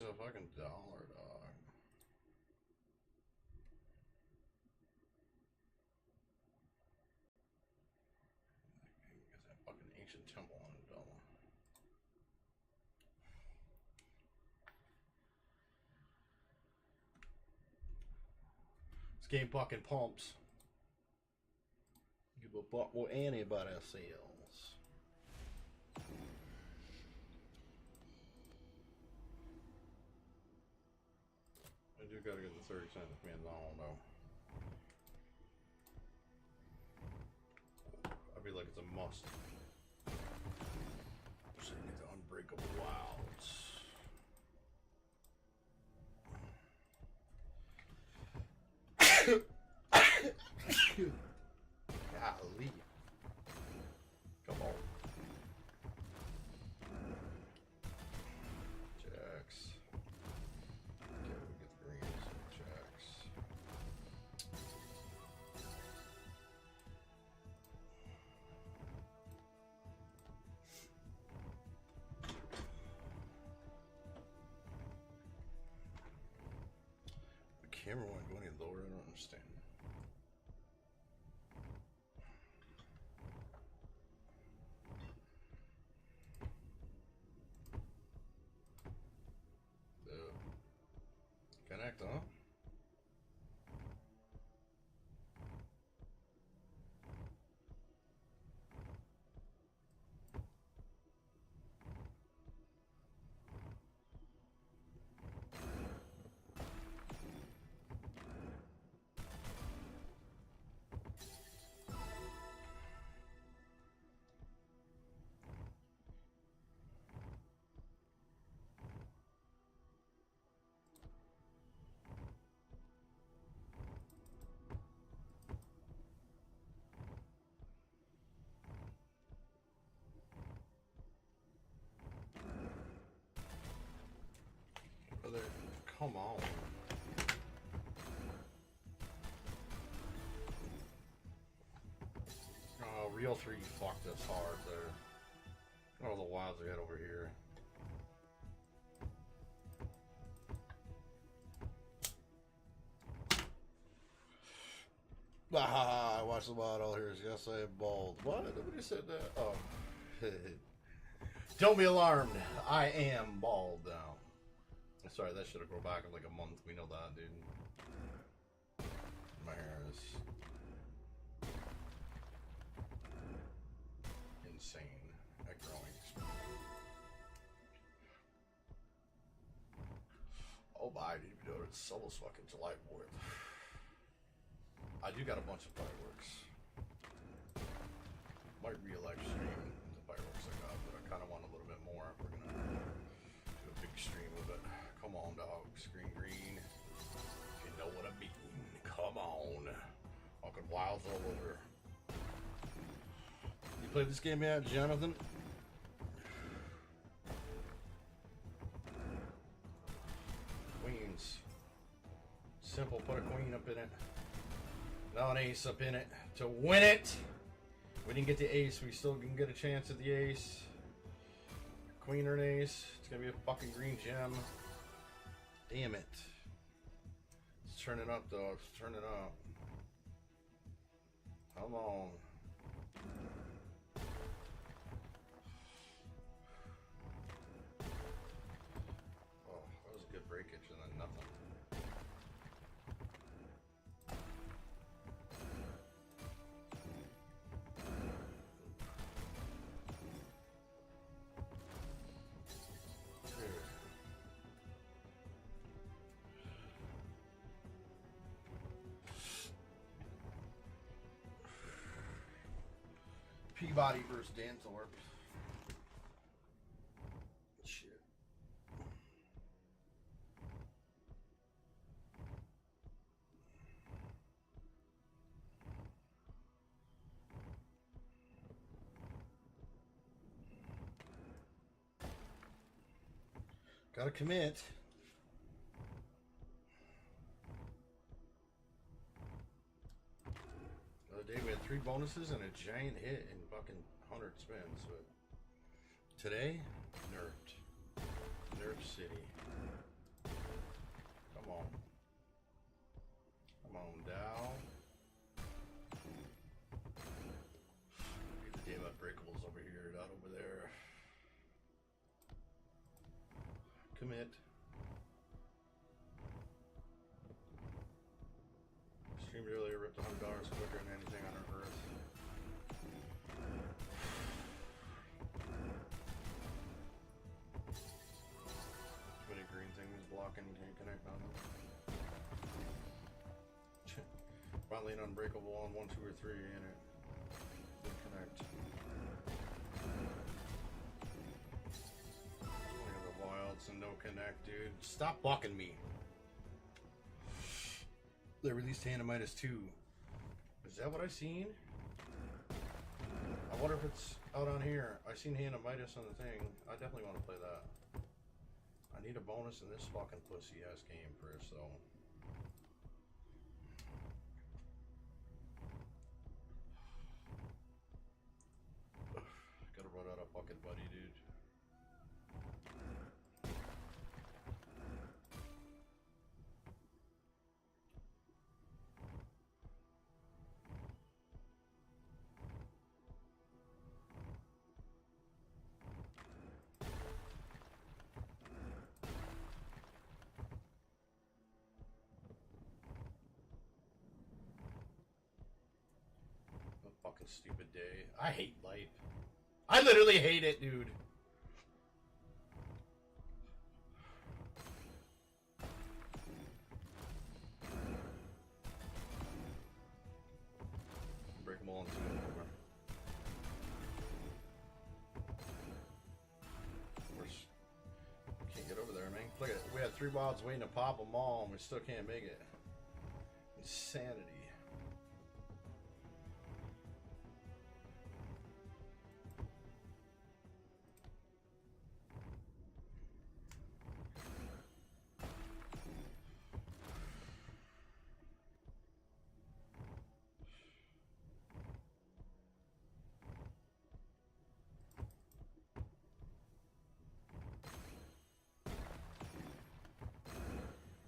a fucking dollar, dog. Get that fucking ancient temple on a dollar. This game fucking pumps. Give a fuck what anybody sells. I do gotta get the 30 cent depends on though. I feel like it's a must. So you get the unbreakable wilds. Golly. Come on. Jacks. Okay, we get the greens. Jacks. The camera won't go any lower, I don't understand. Connect, huh? Brother, come on. Oh, real 3 fucked us hard there. All the wilds we had over here. Ah, I watched the wild all here. Yes, I am bald. What? Nobody said that. Oh. Don't be alarmed. I am bald now. Sorry, that should have grown back in like a month. We know that, dude. My hair is insane at growing. Oh my, dude, you know it's almost fucking July 4th. I do got a bunch of fireworks. Might re-elect stream the fireworks I got, but I kind of want a little bit more. We're gonna do a big stream of it. Come on, dog. Screen green. If you know what I mean. Come on. Fucking wilds all over. You played this game yet, Jonathan? Queens. Simple, put a queen up in it. Now an ace up in it to win it. We didn't get the ace. We still can get a chance at the ace. Queen or an ace. It's gonna be a fucking green gem. Damn it. Let's turn it up, though. Let's turn it up. Come on. Oh, that was a good breakage and then nothing. Peabody versus Danthorpe. Shit. Gotta commit. The other day we had 3 bonuses and a giant hit in fucking 100 spins, but today, nerfed. Nerf City. commit. Streamed earlier, ripped $100 quicker than anything on earth. Too many green things blocking, can't connect on them. Finally an unbreakable on 1, 2, or 3 in it. Didn't connect. Look at the wilds and no connect, dude. Stop blocking me. They released Handamitis 2. Is that what I seen? I wonder if it's out on here. I seen Handamitis on the thing. I definitely want to play that. I need a bonus in this fucking pussy ass game first, though. Gotta run out of bucket buddy, dude. Fucking stupid day. I hate life. I literally hate it, dude. Break them all into one. Can't get over there, man. Look at it. We had 3 wilds waiting to pop them all, and we still can't make it. Insanity.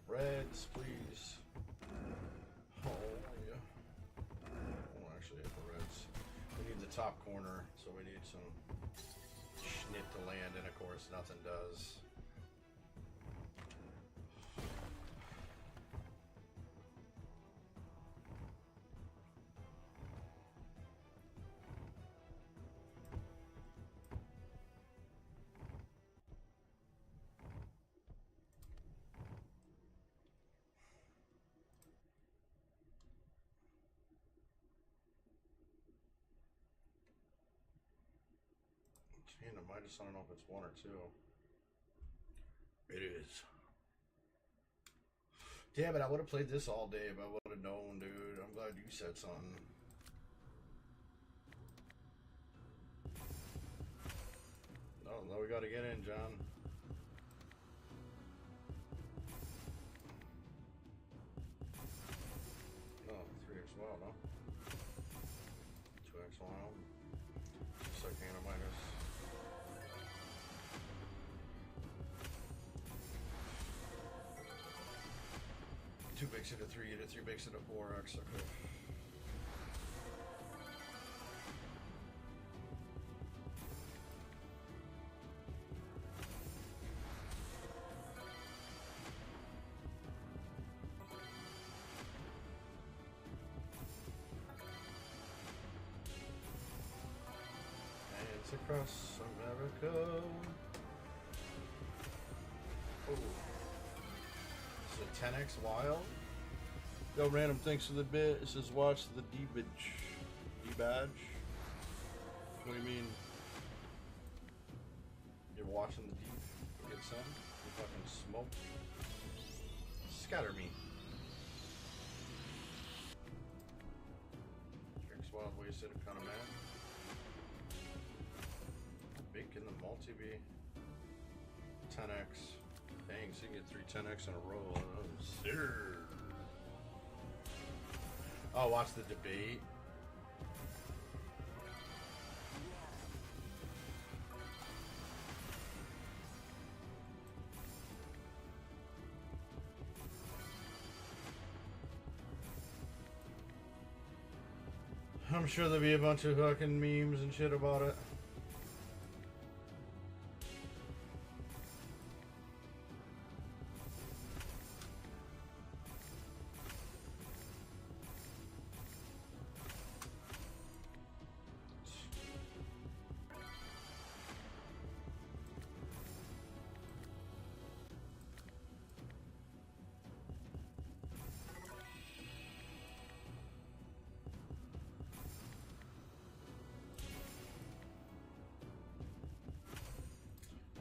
Reds, please. Oh, yeah. I won't actually hit the reds. We need the top corner, so we need some schnit to land, and of course, nothing does. I just don't know if it's 1 or 2. It is. Damn it, I would have played this all day if I would have known, dude. I'm glad you said something. No, we gotta get in, John. No, 3x wild, no? 2x wild. Just like Handamitis. 2 bigs into 3, into 3 bigs into 4x. Okay. And it's across America. Oh. 10x wild. Yo, random, thanks for the bit. It says watch the D-badge. D-badge? What do you mean? You're watching the deep get some? You fucking smoke. Scatter me. Drinks wild wasted, kind of mad. Big in the multi-B. 10x. Dang, so you can get 3 10x in a row. Oh, sir. Oh, watch the debate. I'm sure there'll be a bunch of fucking memes and shit about it.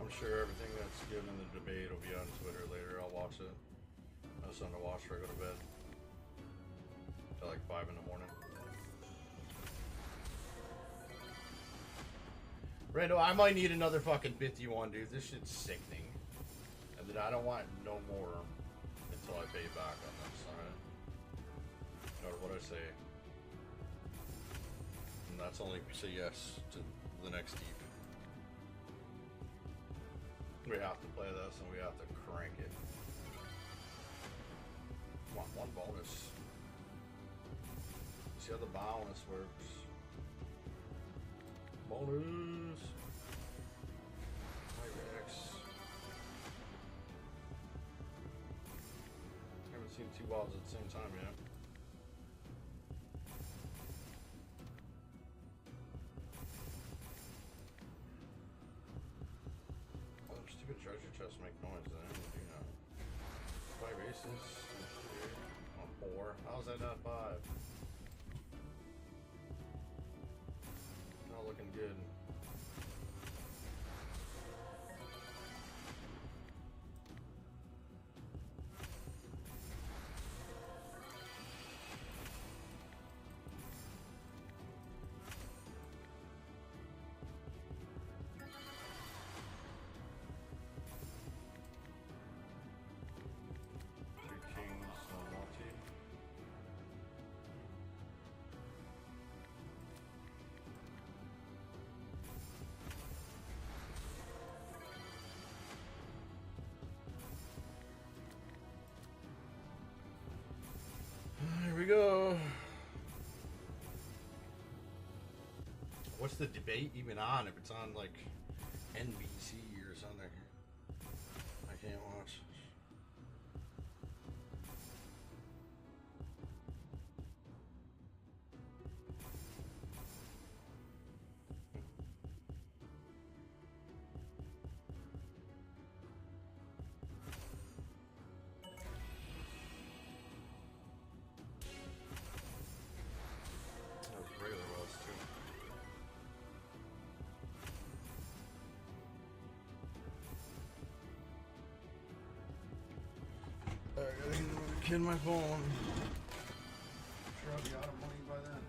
I'm sure everything that's good in the debate will be on Twitter later. I'll watch it. I have something to watch before I go to bed. Till like 5 in the morning. Randall, I might need another fucking 51, dude. This shit's sickening. And then I don't want no more until I pay back on this, alright? No matter what I say. And that's only if we say yes to the next deep. We have to play this and we have to crank it. Come on, one bonus. See how the bonus works. Bonus. X. Haven't seen two balls at the same time yet. Oh, stupid treasure chest make noise. I didn't do that. 5 aces. On 4. How's that not 5? Not looking good. Here we go. What's the debate even on? If it's on like NBC or something, I can't watch. I gotta my phone. Sure I'll be out of money by then.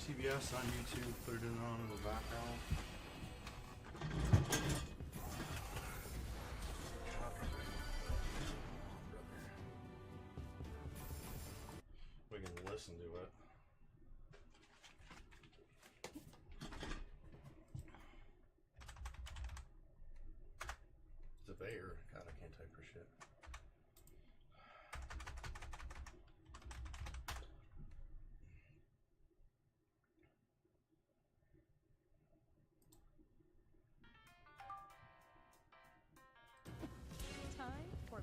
CBS on YouTube, put it on in the background. We can listen to it. It's a Bayer. God, I can't type for shit.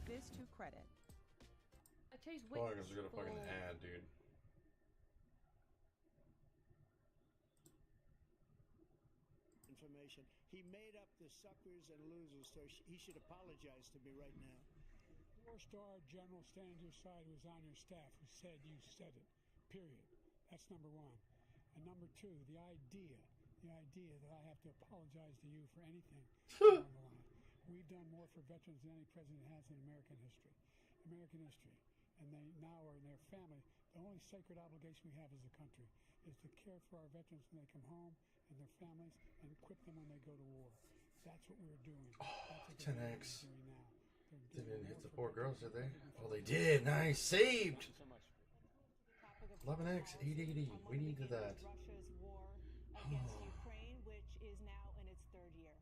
Biz2 credit. I tell you, oh, I guess we got a fucking ad, dude. Information. He made up the suckers and losers, so he should apologize to me right now. 4-star general standing to your side who was on your staff who said you said it. Period. That's number one. And number two, the idea that I have to apologize to you for anything. We've done more for veterans than any president has in American history. And they now are in their family. The only sacred obligation we have as a country is to care for our veterans when they come home and their families and equip them when they go to war. That's what we're doing. That's what 10x. doing now. They didn't hit the 4 girls, did they? Oh, they did. Nice. Saved. 11x, 880. We needed that. Russia's war against Ukraine, which is now in its 3rd year.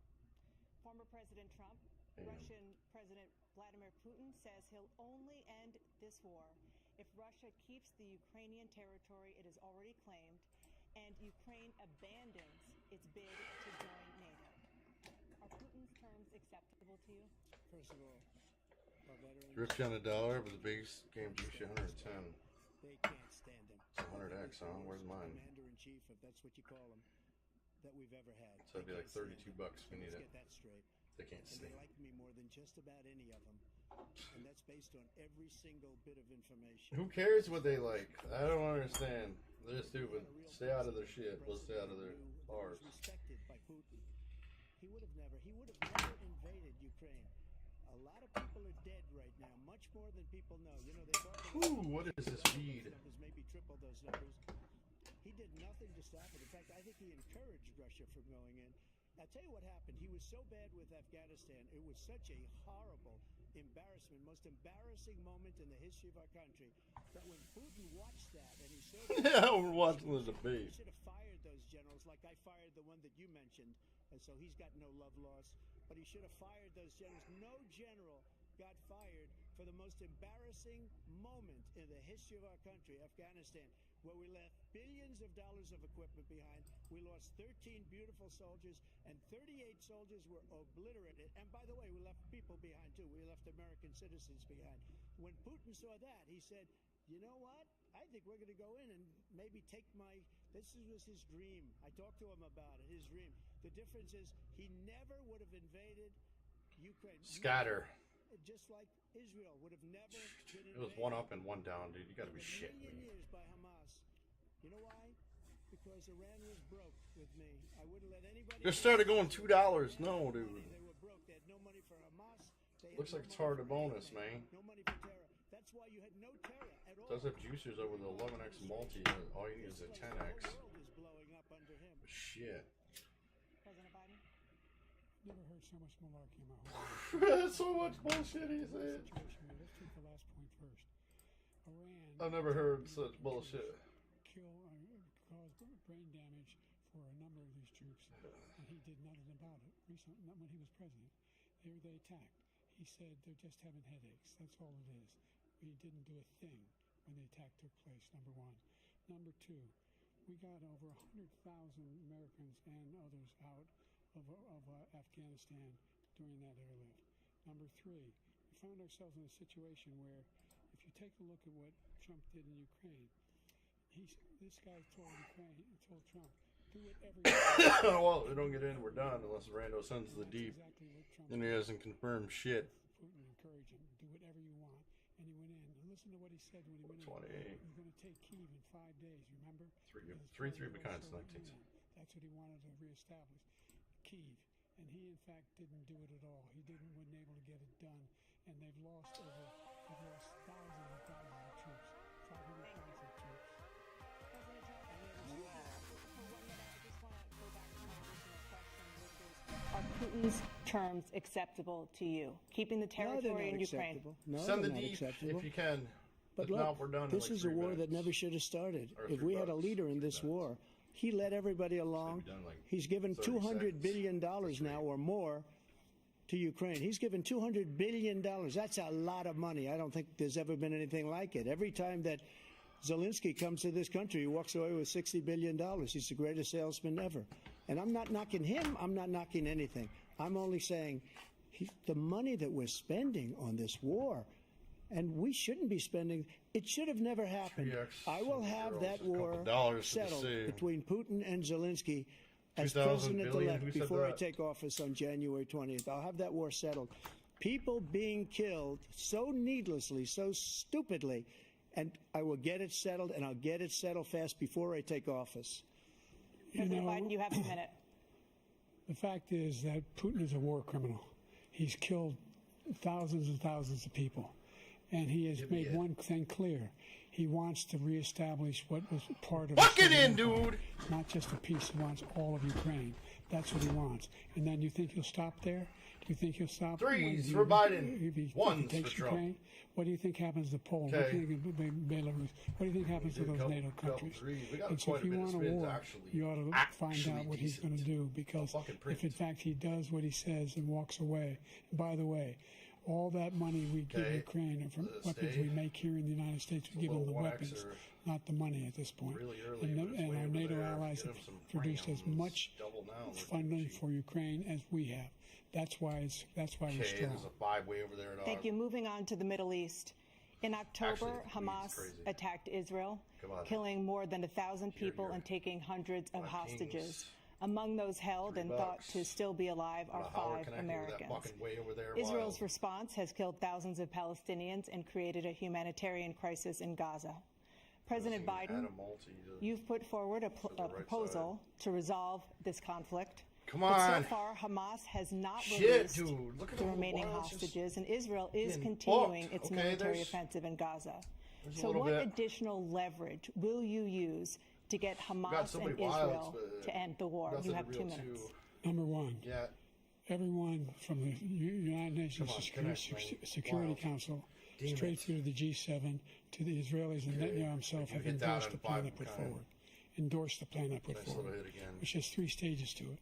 Former President Trump Russian President Vladimir Putin says he'll only end this war if Russia keeps the Ukrainian territory it has already claimed and Ukraine abandons its bid to join NATO. Are Putin's terms acceptable to you? First of all, our veterans, Rips you on $1, but the biggest game juice you 110. they can't stand him. It's 100x, huh? Where's mine? Commander-in-chief, if that's what you call him, that we've ever had. So it'd be like 32 bucks. We need Let's it. get that straight. They can't And stand. they like me more than just about any of them. And that's based on every single bit of information. Who cares what they like? I don't understand. They're stupid. Stay out of their shit. We'll stay out of their bars. Was respected by Putin. He would have never invaded Ukraine. A lot of people are dead right now, much more than people know. You know, they talk about Ooh, what is this feed? numbers, maybe triple those numbers. He did nothing to stop it. In fact, I think he encouraged Russia from going in. I'll tell you what happened. He was so bad with Afghanistan. It was such a horrible embarrassment, most embarrassing moment in the history of our country, that when Putin watched that and he saw Yeah, we're watching the he debate. should have fired those generals like I fired the one that you mentioned, and so he's got no love lost. But he should have fired those generals. No general got fired for the most embarrassing moment in the history of our country, Afghanistan, where we left billions of dollars of equipment behind. We lost 13 beautiful soldiers, and 38 soldiers were obliterated. And by the way, we left people behind too. We left American citizens behind. When Putin saw that, he said, you know what? I think we're going to go in and maybe take this was his dream. I talked to him about it, his dream. The difference is he never would have invaded Ukraine. Scatter. Just like Israel would have never been invaded. It was one up and one down, dude. You gotta be A shitting million me. years by Hamas. You know why? Because Iran was broke with me. I wouldn't let anybody. Just started going $2. No, dude. They were broke. They had no money for Hamas. They had Looks no like it's money hard to for bonus, anything. man. No money for terror. That's why you had no terror at all. Does have juicers over the 11x multi. All you need is a 10x. The whole world is blowing up under him. Shit. President Biden? Never heard so much malarkey in my whole life. That's so much bullshit he said. Situation here. Let's take the last point first. Iran. I've never heard such bullshit. Caused brain damage for a number of these troops, and he did nothing about it. Recently, not when he was president, they attacked. He said they're just having headaches. That's all it is. But he didn't do a thing when the attack took place. Number one. Number two, we got over 100,000 Americans and others out of Afghanistan during that airlift. Number three, we found ourselves in a situation where, if you take a look at what Trump did in Ukraine, this guy told Trump, do whatever you want. Well, we don't get in, we're done unless Rando sends the deep. Exactly what Trump And he doesn't confirm shit. Putin encouraged him, do whatever you want. And he went in. And listen to what he said when he went 28. in. He's going to take Kyiv in 5 days, remember? 3 becomes 19. That's what he wanted to reestablish. Kyiv. And he, in fact, didn't do it at all. He wasn't able to get it done. And they've lost thousands and thousands of troops. 500,000 troops. President Trump, for 1 minute, I just want to go back to my original question, which is, are Putin's terms acceptable to you? Keeping the territory in Ukraine? No, Send the they're not deep acceptable. if you can. But If look, not, we're done in this like is a 3 war that minutes. never should have started. Or If 3 we had a bucks, leader in 3 this minutes. war, he led everybody along. done like He's given 30 $200 seconds. billion now or more to Ukraine. He's given $200 billion. That's a lot of money. I don't think there's ever been anything like it. Every time that Zelensky comes to this country, he walks away with $60 billion. He's the greatest salesman ever. And I'm not knocking him. I'm not knocking anything. I'm only saying the money that we're spending on this war, and we shouldn't be spending, it should have never happened. 3X I will have girls, that a couple war dollars to the settled sea. between Putin and Zelensky as 2,000 billion? Who president-elect said before I that? take office on January 20th. I'll have that war settled. People being killed so needlessly, so stupidly, and I will get it settled, and I'll get it settled fast before I take office. President Biden, you have a minute. The fact is that Putin is a war criminal. He's killed thousands and thousands of people. And he has made one thing clear. He wants to reestablish what was part of Fuck his it in, empire. dude! Not just a piece. He wants all of Ukraine. That's what he wants. And then you think he'll stop there? Do you think he'll stop? Threes when for Biden. If he Ones takes for Trump. Ukraine? What do you think happens to Poland? What do you think of Belarus? What do you think happens to did a those couple- NATO couple countries? threes. We got And so quite if a you bit of want a spins, war, actually. you ought to find Actually out what he's going to decent. do, because fucking if in print. fact he does what he says and walks away, and by the way, all that money we give Okay. Ukraine and from Let's weapons stay. we make here in the United States, we A give them the little 1X weapons, or not the money at this point. really early, and but it's and way our over NATO there. allies Get have 'em some produced as frames. much Double now, they're funding cheap. for Ukraine as we have. That's why we're Okay, strong. there's a 5 way over there. Dog. Thank you. Moving on to the Middle East. In October, Actually, the tweet's Hamas crazy. attacked Israel, Come on. killing more than 1,000 Here, people here. and taking hundreds of My hostages. kings. Among those held and thought $3. to still be alive are How we're 5 connected with that Americans. fucking way over there. Israel's Wild. response has killed thousands of Palestinians and created a humanitarian crisis in Gaza. President Doesn't even Biden, add a multi to- you've put forward a the right proposal to resolve this conflict. Come But on. so far, Hamas has not Shit, released dude. Look at the all the remaining violence just hostages, and Israel is getting continuing booked. its Okay, military there's- offensive in Gaza. there's a So little what bit. additional leverage will you use to get Hamas and somebody Israel wild, but to end the war? nothing You have 2 real minutes. too. Number one, Yeah. everyone from the United Nations Come on, Security Wild. Council, Damn straight it. through to the G7, to the Israelis and Okay, Netanyahu himself, you have hit that endorsed on the plan I five, put kinda. forward. Endorsed the plan I put Nice forward, little hit again. which has 3 stages to it.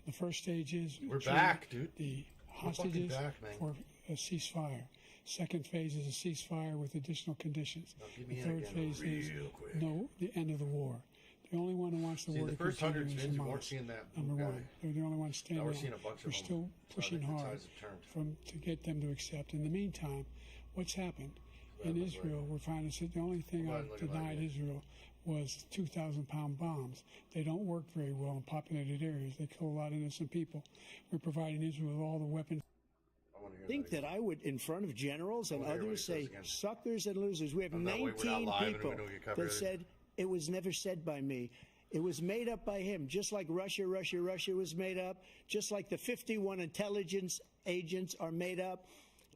The first stage is We're treating back, dude. the We're fucking hostages back, man. for a ceasefire. Second phase is a ceasefire with additional conditions. Now give The me in third again phase is real quick. the end of the war. The only one who wants the See, war the to first continue 100 is spins, you weren't Hamas. seeing that Number guy. one, they're the only ones standing Now we're out. seeing a bunch We're of them. still pushing The hard tides have turned. to get them to accept. In the meantime, what's happened in Right, Israel? We're finding the only thing Right, I've look at denied that. Israel was 2,000-pound bombs. They don't work very well in populated areas. They kill a lot of innocent people. We're providing Israel with all the weapons. I want to hear think that again. I would, in front of generals and I wanna hear what others, he says say again. suckers and losers. We have And that way we're not 19 live and we people don't get that copyrighted. said it was never said by me. It was made up by him, just like Russia was made up, just like the 51 intelligence agents are made up,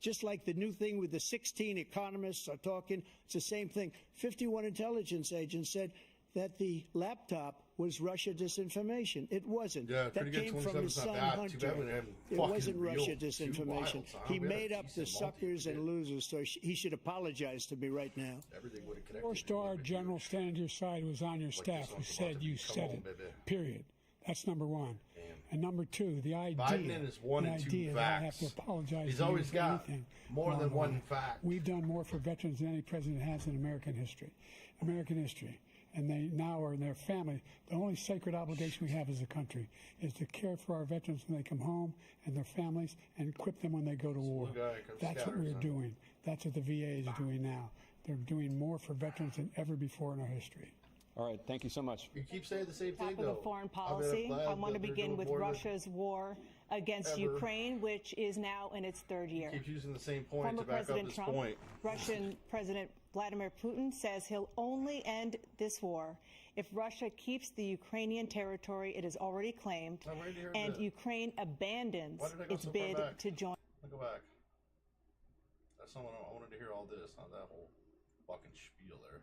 just like the new thing with the 16 economists are talking. It's the same thing. 51 intelligence agents said that the laptop was Russia disinformation. It wasn't. Yeah, that pretty good. came from 27 his is not son bad. Too Hunter. bad we didn't have It fucking wasn't real Russia two disinformation. wilds, huh? He We had made a up the decent multi. suckers and losers, so he should apologize to me right now. Everything would have connected. Four-star It would've been general huge. standing to your side who was on your staff this who one's said about to you be, come said on, it. baby. Period. That's number one. Damn. And number two, the idea. Biden and his one the and two idea that I have facts. to apologize. He's to you always for got anything more along than the one way. fact. We've done more for veterans than any president has in American history. American history. And they now are in their family. The only sacred obligation we have as a country is to care for our veterans when they come home and their families and equip them when they go to war. blue guy comes That's what scatters, we're huh? doing. That's what the VA is doing now. They're doing more for veterans than ever before in our history. All right, thank you so much. You keep saying the same Top thing, of though. the foreign I'm policy, glad I want to that they're begin doing with more than- Russia's war against ever. Ukraine, which is now in its 3rd year. Keep using the same point Former to back President up this Trump, point. Russian President Vladimir Putin says he'll only end this war if Russia keeps the Ukrainian territory it has already claimed I'm ready to hear and that. Ukraine abandons Why did I go its so far bid back? to join. I'll go back. That's not what I wanted to hear all this, not that whole fucking spiel there.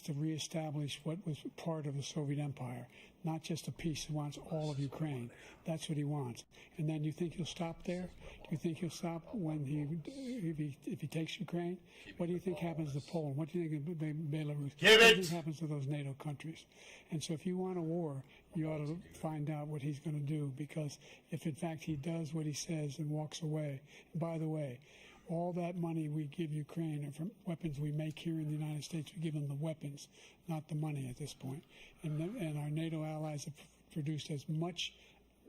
To reestablish what was part of the Soviet Empire, not just a piece. He wants all of Ukraine. That's what he wants. And then you think he'll stop there? Do you think he'll stop when if he takes Ukraine? What do you think happens to Poland? What do you think of Belarus? Give What do it! you think happens to those NATO countries? And so if you want a war, you ought to find out what he's going to do, because if in fact he does what he says and walks away, and by the way, all that money we give Ukraine are from weapons we make here in the United States. We give them the weapons, not the money at this point. And our NATO allies have produced as much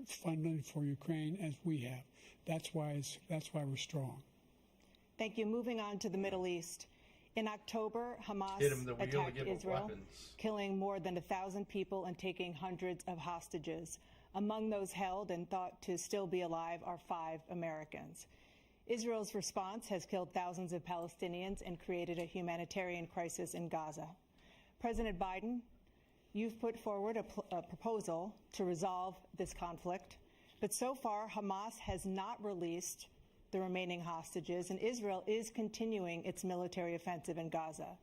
funding for Ukraine as we have. That's why we're strong. Thank you. Moving on to the Middle East. In October, Hamas Hit him that we only attacked give them Israel, weapons. killing more than 1,000 people and taking hundreds of hostages. Among those held and thought to still be alive are 5 Americans. Israel's response has killed thousands of Palestinians and created a humanitarian crisis in Gaza. President Biden, you've put forward a proposal to resolve this conflict, but so far Hamas has not released the remaining hostages, and Israel is continuing its military offensive in Gaza.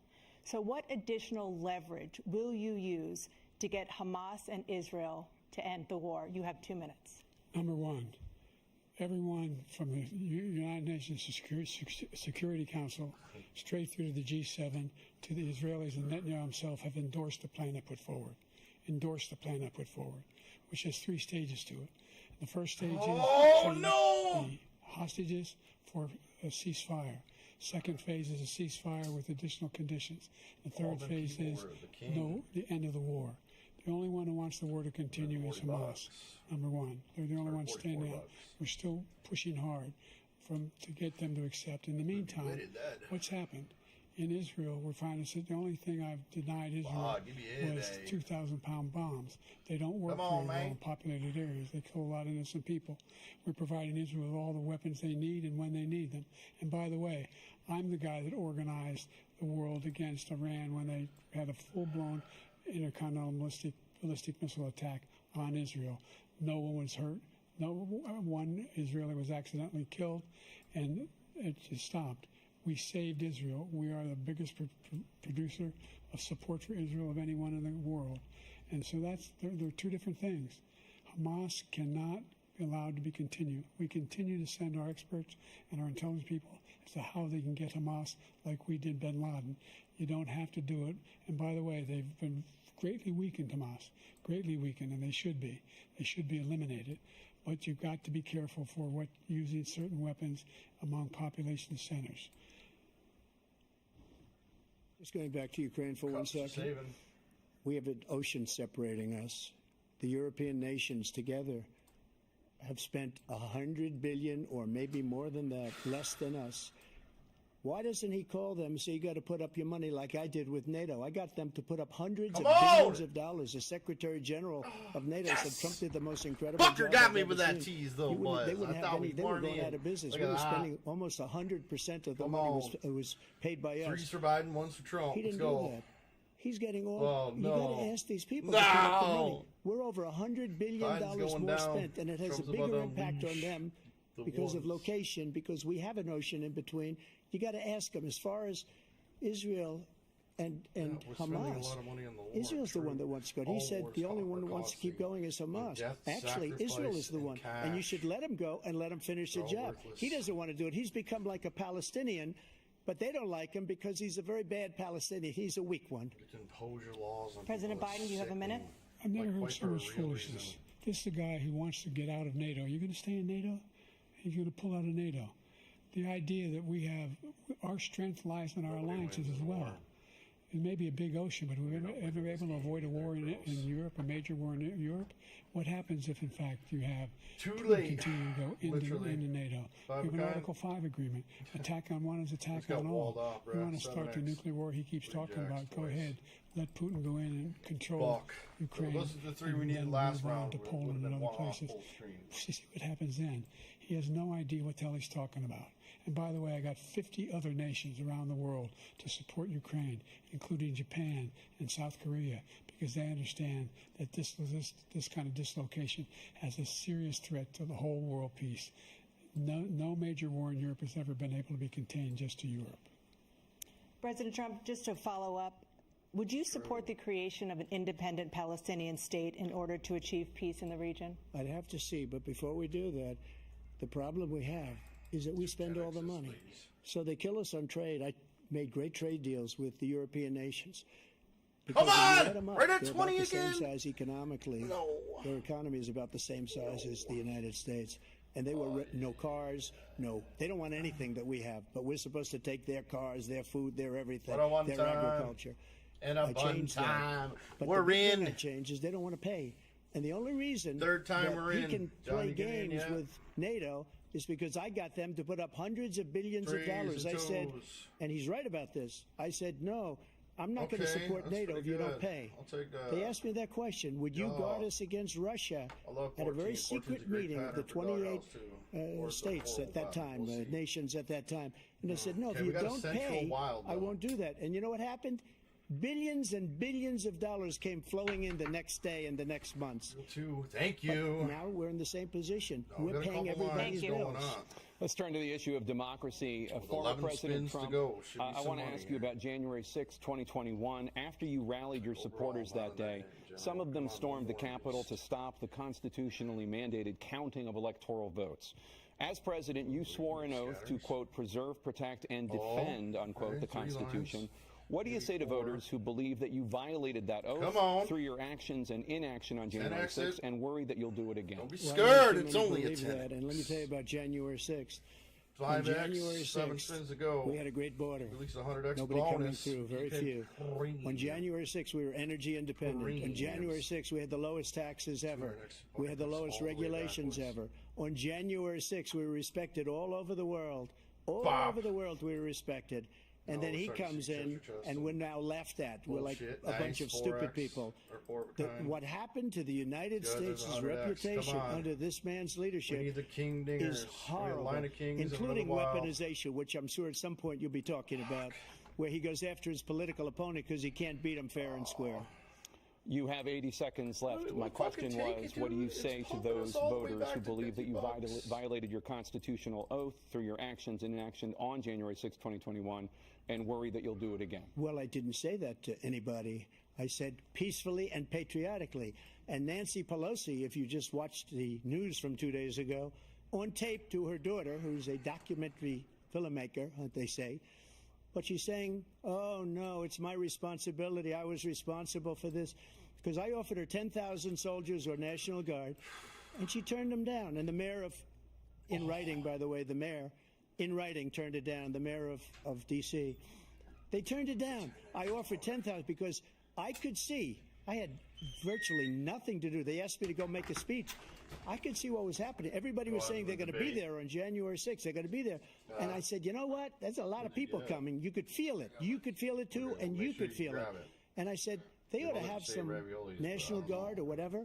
So what additional leverage will you use to get Hamas and Israel to end the war? You have 2 minutes. Number one, everyone from the United Nations Security Council straight through to the G7 to the Israelis and Netanyahu himself have endorsed the plan I put forward. Endorsed the plan I put forward, which has 3 stages to it. The first stage is the hostages for a ceasefire. Second phase is a ceasefire with additional conditions. The third phase is the end of the war. The only one who wants the war to continue is Hamas, number one. They're the only ones standing out. We're still pushing hard to get them to accept. In the meantime, what's happened? In Israel, we're finding that the only thing I've denied Israel was 2,000-pound bombs. They don't work very well in populated areas. They kill a lot of innocent people. We're providing Israel with all the weapons they need and when they need them. And by the way, I'm the guy that organized the world against Iran when they had a full-blown intercontinental ballistic missile attack on Israel. No one was hurt. No one Israeli was accidentally killed, and it just stopped. We saved Israel. We are the biggest producer of support for Israel of anyone in the world. And so there are 2 different things. Hamas cannot be allowed to be continued. We continue to send our experts and our intelligence people as to how they can get Hamas like we did bin Laden. You don't have to do it. And by the way, they've been greatly weakened, Hamas, greatly weakened, and they should be. They should be eliminated. But you've got to be careful for using certain weapons among population centers. Just going back to Ukraine for 1 second. We have an ocean separating us. The European nations together have spent $100 billion or maybe more than that, less than us. Why doesn't he call them and say, you got to put up your money like I did with NATO? I got them to put up hundreds of billions of dollars. The Secretary General of NATO said Trump did the most incredible job. Bucker got me with that tease, though, boys. They wouldn't have any. They were going out of business. We were spending almost 100% of the money was paid by us. 3 for Biden, 1 for Trump. He didn't do that. He's getting all. Oh, no. You got to ask these people to put up the money. We're over $100 billion more spent, and it has Trump's a bigger impact on them because of location, because we have an ocean in between. You got to ask them. As far as Israel and Hamas, Israel's the one that wants to go. He said the only one who wants to keep going is Hamas. Actually, Israel is the one, and you should let him go and let him finish the job. He doesn't want to do it. He's become like a Palestinian, but they don't like him because he's a very bad Palestinian. He's a weak one. Impose your laws on President Biden, you have a minute. I've never heard so much foolishness. This is the guy who wants to get out of NATO. Are you going to stay in NATO? He's going to pull out of NATO. The idea that we have our strength lies in our alliances as well. It may be a big ocean, but we're ever able to avoid a war in Europe, a major war in Europe? What happens if, in fact, you have continue to go into NATO? We have an Article 5 agreement. Attack on one is attack on all. We want to start the nuclear war he keeps talking about. Go ahead. Let Putin go in and control Ukraine. Those are the 3 we needed last round. To Poland and other places. See what happens then. He has no idea what the hell he's talking about. And by the way, I got 50 other nations around the world to support Ukraine, including Japan and South Korea, because they understand that this kind of dislocation has a serious threat to the whole world peace. No major war in Europe has ever been able to be contained just to Europe. President Trump, just to follow up, would you support the creation of an independent Palestinian state in order to achieve peace in the region? I'd have to see, but before we do that, the problem we have is that we spend all the money. So they kill us on trade. I made great trade deals with the European nations. Come on! Right at 20 again! They're about the same size economically. No. Their economy is about the same size as the United States. And they were no cars, they don't want anything that we have. But we're supposed to take their cars, their food, their everything, their agriculture. And a fun time. But we're the in. thing that changes, they don't want to pay. And the only reason Third time we're he in. can Johnny, play games with NATO is because I got them to put up hundreds of billions of dollars. I said, and he's right about this. I said, no, I'm not going to support NATO if you don't pay. I'll take that. They asked me that question. Would you guard us against Russia? At a very secret meeting of the 28 states at that time, nations at that time. And I said, no, if you don't pay, I won't do that. And you know what happened? Billions and billions of dollars came flowing in the next day and the next months. Thank you. But now we're in the same position. We're paying everybody's bills. Let's turn to the issue of democracy. Former President Trump, I want to ask you about January 6, 2021. After you rallied your supporters that day, some of them stormed the Capitol to stop the constitutionally mandated counting of electoral votes. As president, you swore an oath to, quote, preserve, protect, and defend, unquote, the Constitution. What do you say to voters who believe that you violated that oath through your actions and inaction on January 6th and worry that you'll do it again? Don't be scared. It's only a 10. And let me tell you about January 6th. 5X, 7 spins ago. We had a great border. At least 100X Nobody bonus. coming through, very few. On January 6th, we were energy independent. On January 6th, we had the lowest taxes ever. We had the lowest regulations ever. On January 6th, we were respected all over the world. All over the world, we were respected. And then he comes in, and we're now laughed at. We're like a bunch of stupid people. What happened to the United States' reputation under this man's leadership is horrible, including weaponization, which I'm sure at some point you'll be talking about, where he goes after his political opponent because he can't beat him fair and square. You have 80 seconds left. My question was, what do you say to those voters who believe that you violated your constitutional oath through your actions and inaction on January 6, 2021, and worry that you'll do it again? Well, I didn't say that to anybody. I said peacefully and patriotically. And Nancy Pelosi, if you just watched the news from 2 days ago, on tape to her daughter, who's a documentary filmmaker, they say, but she's saying, oh, no, it's my responsibility. I was responsible for this. Because I offered her 10,000 soldiers or National Guard, and she turned them down. And the mayor in writing, by the way, the mayor, in writing, turned it down, the mayor of D.C. They turned it down. I offered 10,000 because I could see. I had virtually nothing to do. They asked me to go make a speech. I could see what was happening. Everybody was saying they're going to be there on January 6th. They're going to be there. And I said, you know what? There's a lot of people coming. You could feel it. You could feel it, too, and you could feel it. And I said, they ought to have some National Guard or whatever.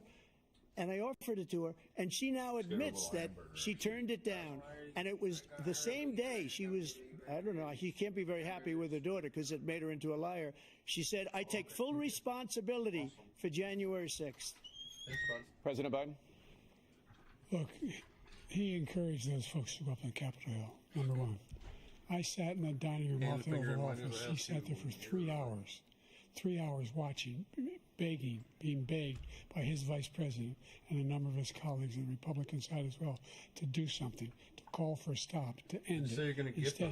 And I offered it to her, and she now admits that she turned it down. And it was the same day she was, I don't know, she can't be very happy with her daughter because it made her into a liar. She said, I take full responsibility for January 6th. President Biden? Look, he encouraged those folks to go up on Capitol Hill, number one. I sat in the dining room off the Oval Office. He sat there for 3 hours. 3 hours watching, begging, being begged by his vice president and a number of his colleagues on the Republican side as well to do something, to call for a stop, to end it. You're going to Instead,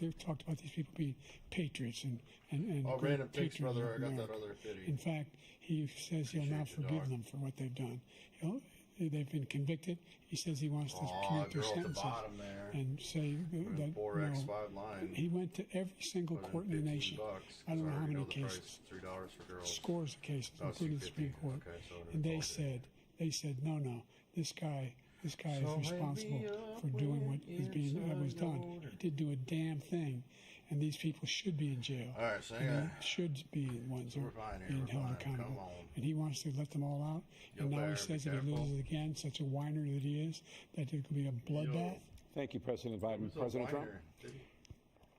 he talked about these people being patriots and random thanks, brother. I got that other fitty. In fact, he says he'll now forgive them for what they've done. They've been convicted. He says he wants to commute their sentences and say that he went to every single court in the nation. I don't know how many cases, $3 for girls. Scores of cases, including the Supreme Court. And they said, no, this guy is responsible for doing what was done. He did do a damn thing. And these people should be in jail. All right, so should be the ones who are being held accountable. And he wants to let them all out. And now he says if he loses again, such a whiner that he is, that it could be a bloodbath. Thank you, President Biden. President Trump?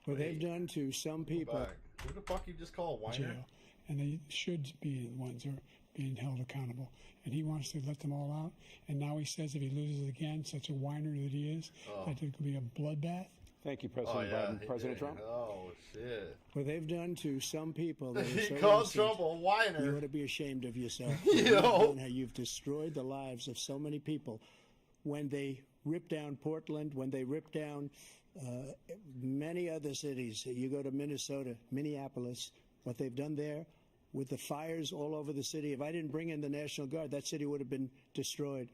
What they've done to some people. Who the fuck you just call a whiner? Jail. And they should be the ones who are being held accountable. And he wants to let them all out. And now he says if he loses again, such a whiner that he is, that it could be a bloodbath. Thank you, President Biden. President Trump? Oh, shit. What they've done to some people. He called Trump a whiner. You ought to be ashamed of yourself. How you've destroyed the lives of so many people. When they ripped down Portland, when they ripped down many other cities. You go to Minnesota, Minneapolis, what they've done there with the fires all over the city. If I didn't bring in the National Guard, that city would have been destroyed.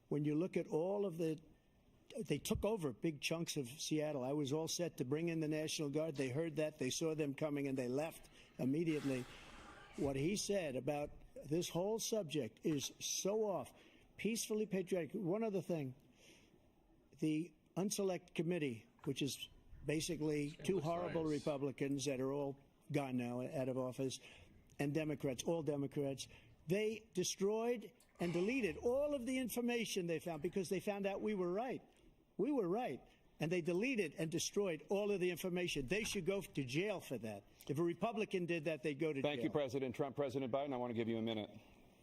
When you look at all of they took over big chunks of Seattle. I was all set to bring in the National Guard. They heard that. They saw them coming, and they left immediately. What he said about this whole subject is so off. Peacefully patriotic. One other thing. The Unselect Committee, which is basically two horrible Republicans that are all gone now, out of office, and Democrats, all Democrats, they destroyed and deleted all of the information they found because they found out we were right. We were right. And they deleted and destroyed all of the information. They should go to jail for that. If a Republican did that, they'd go to jail. Thank you, President Trump. President Biden, I want to give you a minute.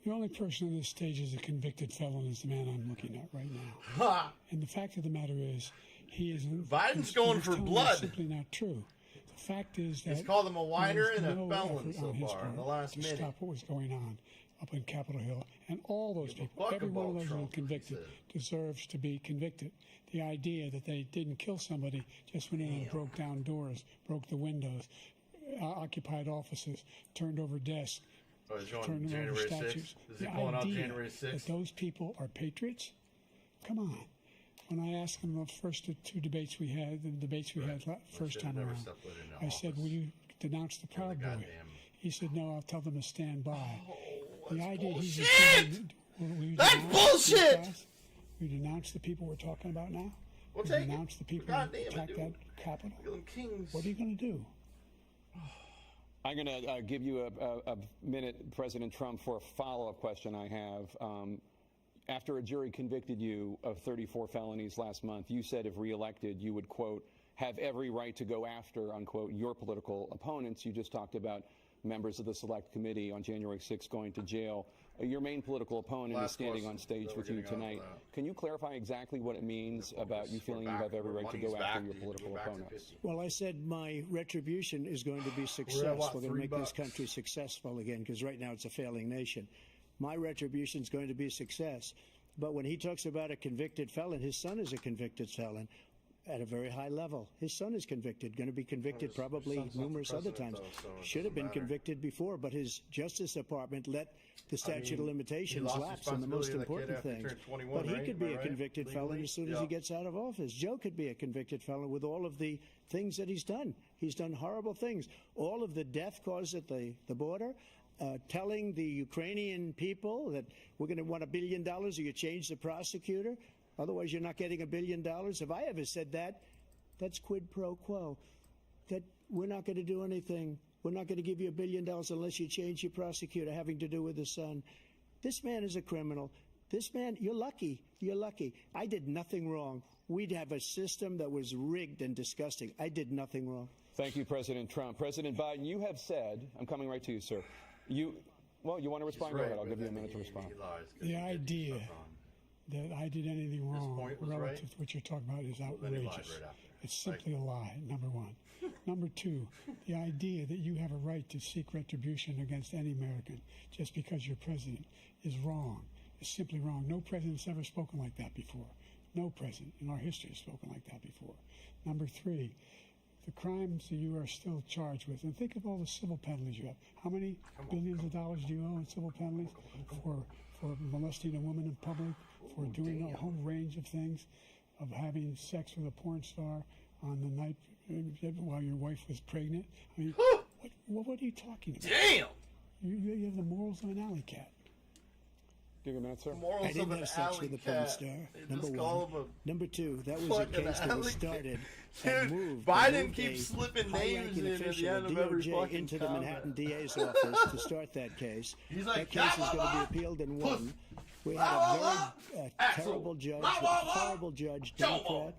The only person on this stage is a convicted felon is the man I'm looking at right now. And the fact of the matter is, he is... Biden's going for blood. Simply not true. The fact is that... He's called him a whiner and a felon so far in the last minute. Stop what was going on. up in Capitol Hill, and all those people, every one of those who were convicted, deserves to be convicted. The idea that they didn't kill somebody, just went in and broke down doors, broke the windows, occupied offices, turned over desks, turned over statues. The idea that those people are patriots? Come on. When I asked him the first two debates we had, first time around, I said, will you denounce the Proud Boy? He said, no, I'll tell them to stand by. The idea he's That's bullshit! We denounce the people we're talking about now? We'll denounce the people who attacked that Capitol? What are you going to do? I'm going to give you a minute, President Trump, for a follow-up question I have. After a jury convicted you of 34 felonies last month, you said if reelected, you would, quote, have every right to go after, unquote, your political opponents. You just talked about members of the Select Committee on January 6th going to jail. Your main political opponent is standing on stage with you tonight. Can you clarify exactly what it means about you feeling you have every right to go after your political opponents? Well, I said my retribution is going to be success. We're going to make this country successful again, because right now it's a failing nation. My retribution is going to be success. But when he talks about a convicted felon, his son is a convicted felon at a very high level. His son is convicted, going to be convicted probably numerous other times. Should have been convicted before, but his Justice Department let the statute of limitations lapse on the most important things. But he could be a convicted felon as soon as he gets out of office. Joe could be a convicted felon with all of the things that he's done. He's done horrible things. All of the death caused at the border, telling the Ukrainian people that we're going to want $1 billion or you change the prosecutor. Otherwise, you're not getting $1 billion. If I ever said that, that's quid pro quo. That we're not going to do anything. We're not going to give you $1 billion unless you change your prosecutor, having to do with his son. This man is a criminal. This man, you're lucky. You're lucky. I did nothing wrong. We'd have a system that was rigged and disgusting. I did nothing wrong. Thank you, President Trump. President Biden, you have said, I'm coming right to you, sir. You want to respond? Go ahead. I'll give you a minute to respond. The idea that I did anything wrong relative to what you're talking about is outrageous. It's simply a lie, number one. Number two, the idea that you have a right to seek retribution against any American just because you're president is wrong. It's simply wrong. No president's ever spoken like that before. No president in our history has spoken like that before. Number three, the crimes that you are still charged with, and think of all the civil penalties you have. How many billions of dollars do you owe in civil penalties for molesting a woman in public, for doing a whole range of things, of having sex with a porn star on the night while your wife was pregnant? I mean, what are you talking about? Damn! You have the morals of an alley cat. Give you a minute, sir. I didn't have sex with a porn star, number one. Number two, that was a case that was started and moved. Biden keeps slipping names in at the end of every fucking into the Manhattan DA's office to start that case. He's like, that case is going to be appealed and won. We had a very terrible judge, Democrat.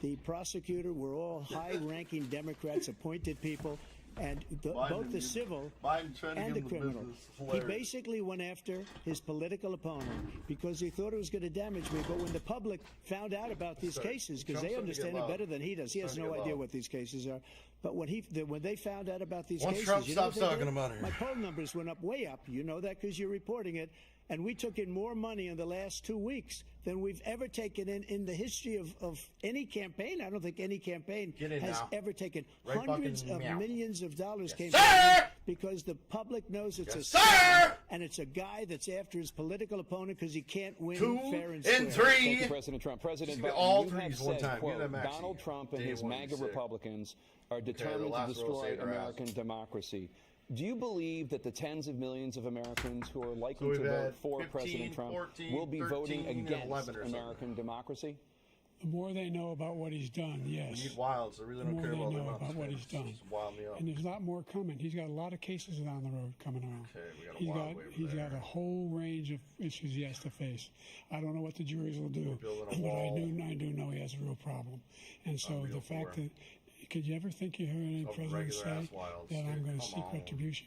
The prosecutor were all high-ranking Democrats, appointed people. And both the civil and the criminal. He basically went after his political opponent because he thought it was going to damage me. But when the public found out about these cases, because they understand it better than he does, he has no idea what these cases are. But when they found out about these cases, Trump stops talking about it, my poll numbers went up way up. You know that because you're reporting it. And we took in more money in the last 2 weeks than we've ever taken in the history of any campaign. I don't think any campaign has ever taken. Hundreds of millions of dollars came in because the public knows it's a scam, and it's a guy that's after his political opponent because he can't win fair and square. 3. Thank you, President Trump. President Biden, all you have said, quote, Donald Trump and his MAGA Republicans are determined to destroy American democracy. Do you believe that the tens of millions of Americans who are likely to vote for President Trump will be voting against American democracy? The more they know about what he's done, yes. We need wilds. I really don't care about them. About what he's done. Wild me up. And there's a lot more coming. He's got a lot of cases down the road coming around. Okay, he's got a whole range of issues he has to face. I don't know what the juries will do, but I do know he has a real problem. And so the fact that could you ever think you heard any president say that I'm going to seek retribution?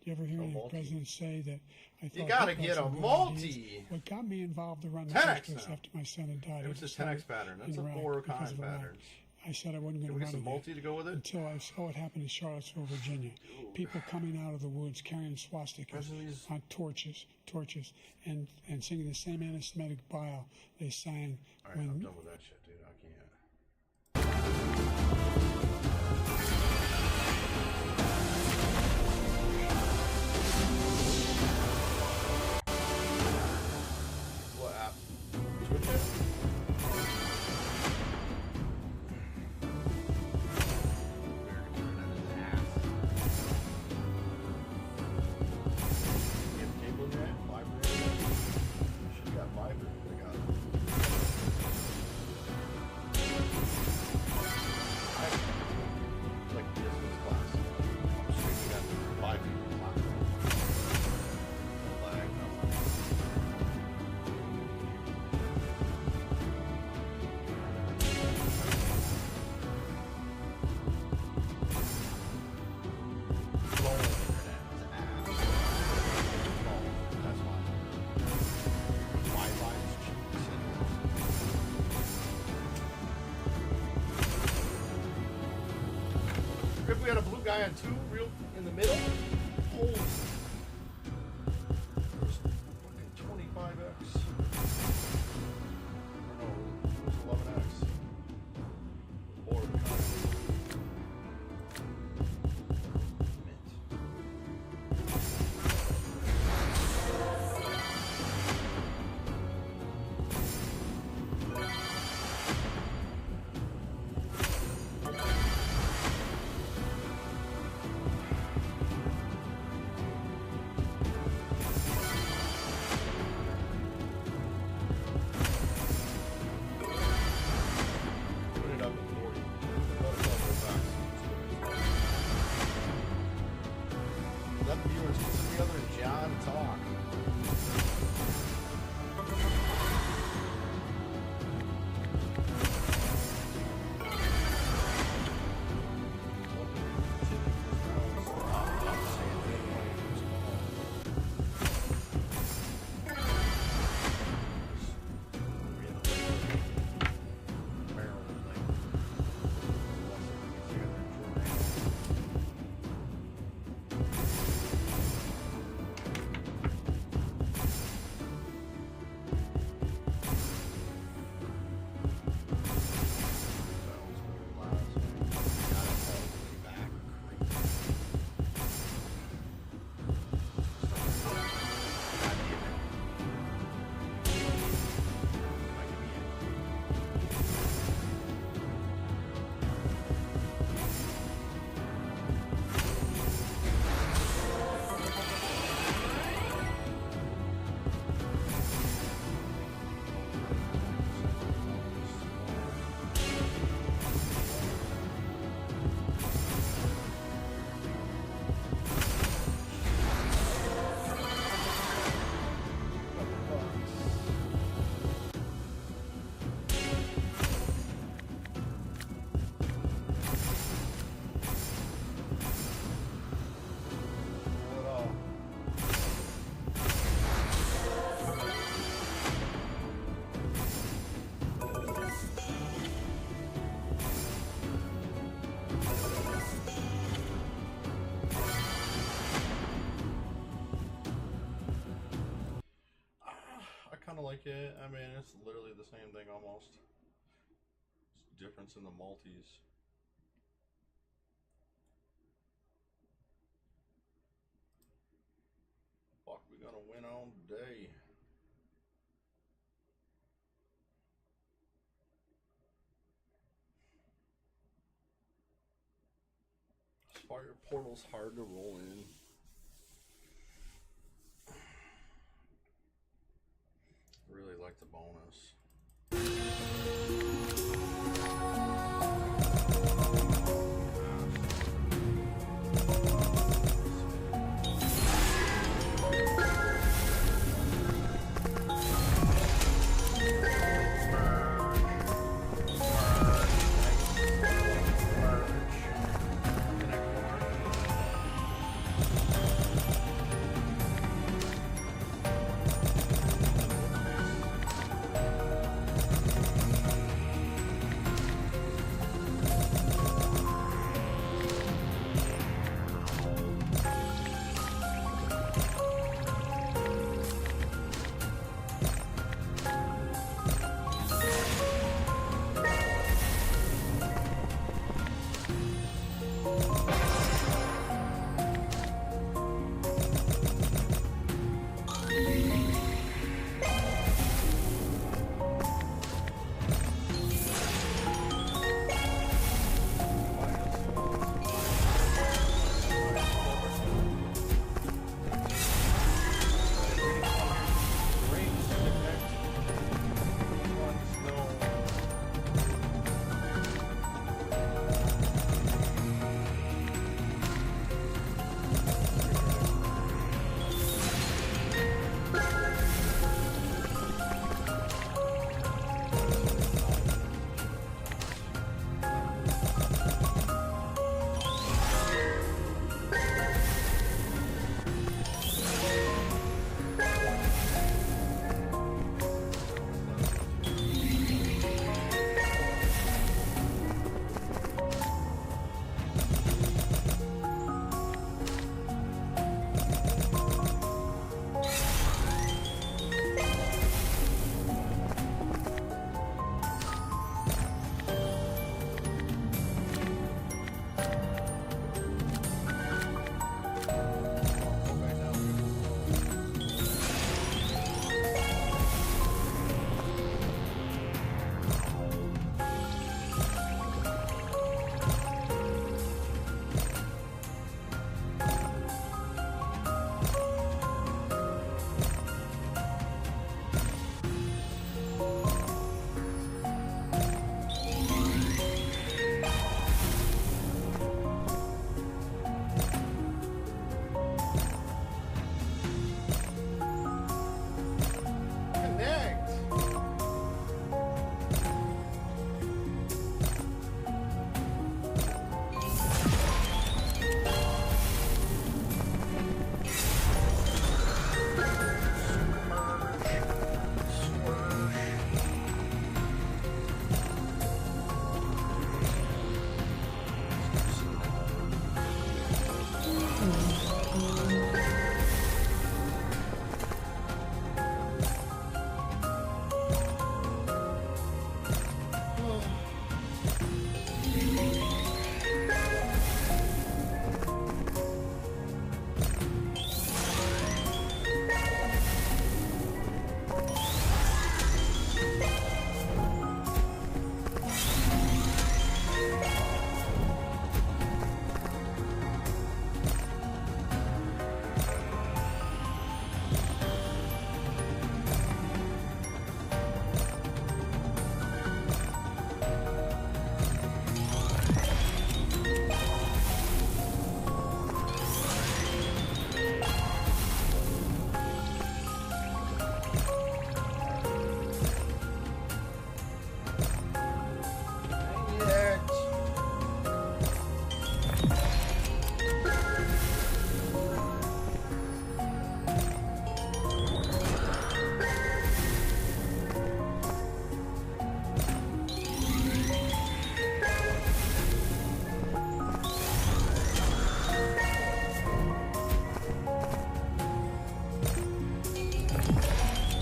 Do you ever hear any president say that I thought you got to get a multi? What got me involved to run the first place after my son had died? It was a 10x pattern. That's a 4 kind pattern. I said I wasn't going Can we to get run some multi to go with it? until I saw what happened in Charlottesville, Virginia. People coming out of the woods carrying swastikas on torches, and singing the same anti-Semitic bile they sang All right, when. I'm done with that shit, dude. I can't. What app? Twitch it? If we had a blue guy on 2 real in the middle, holy. There's fucking 25x. Or no, it was 11x. Or the kind. Like it. I mean, it's literally the same thing almost. It's difference in the multis. Fuck, we gotta win on today. Fire portal's hard to roll in. Really like the bonus.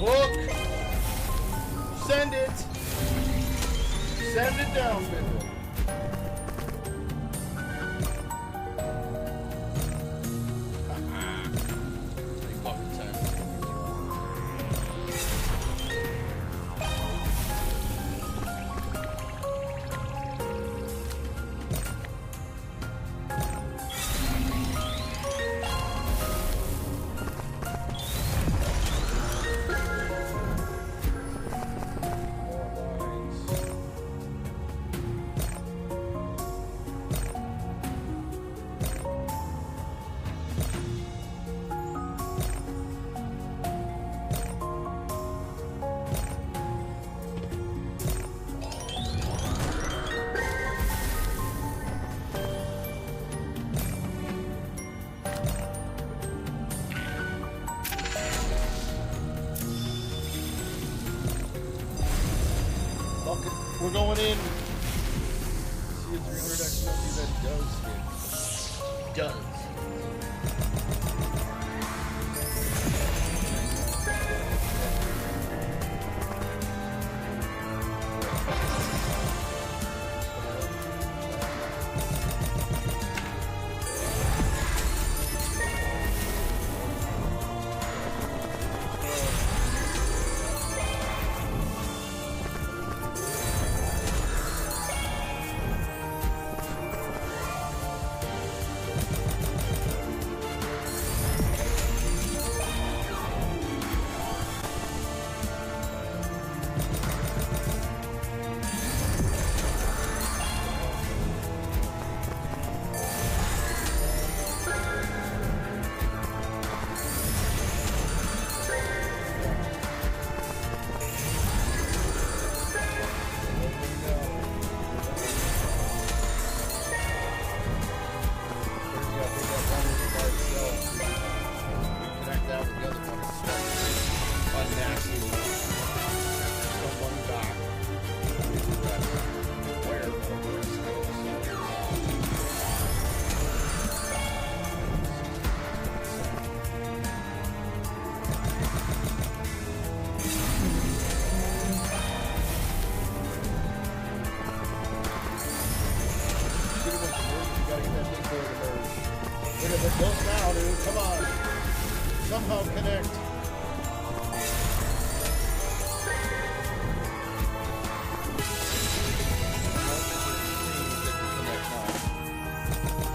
Book. Send it. Send it down, baby. We're going in. See a 300x multi that does hit. Does. Close now, dude. Come on. Somehow connect.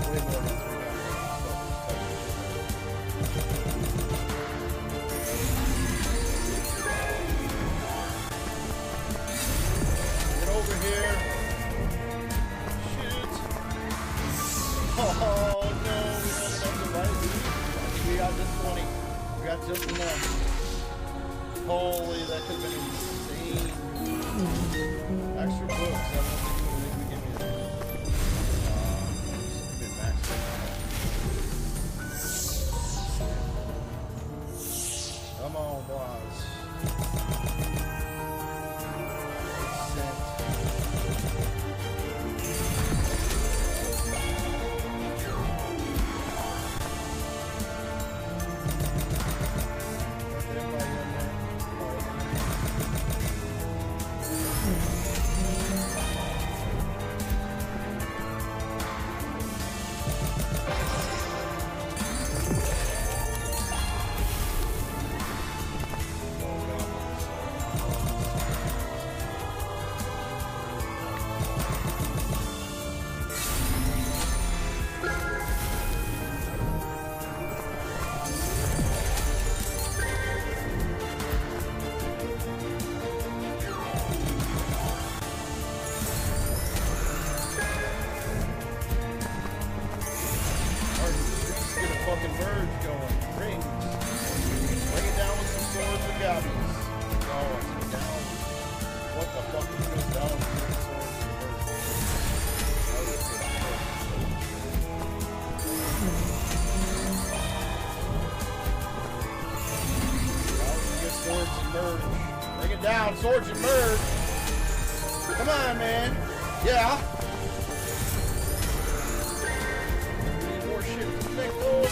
Way more than 3 Get over here. Shit. Oh no. We got just 20. We got just enough. Holy, that could have been insane. Extra books. I don't think we give me that. Come on, boys. Fucking birds going. Rings. Bring it down with some swords and gobbies. Oh, it's down. What the fuck is this down with some swords and birds? Get swords and merge. Bring it down, swords and merge. Come on, man. Yeah. More shit to think of.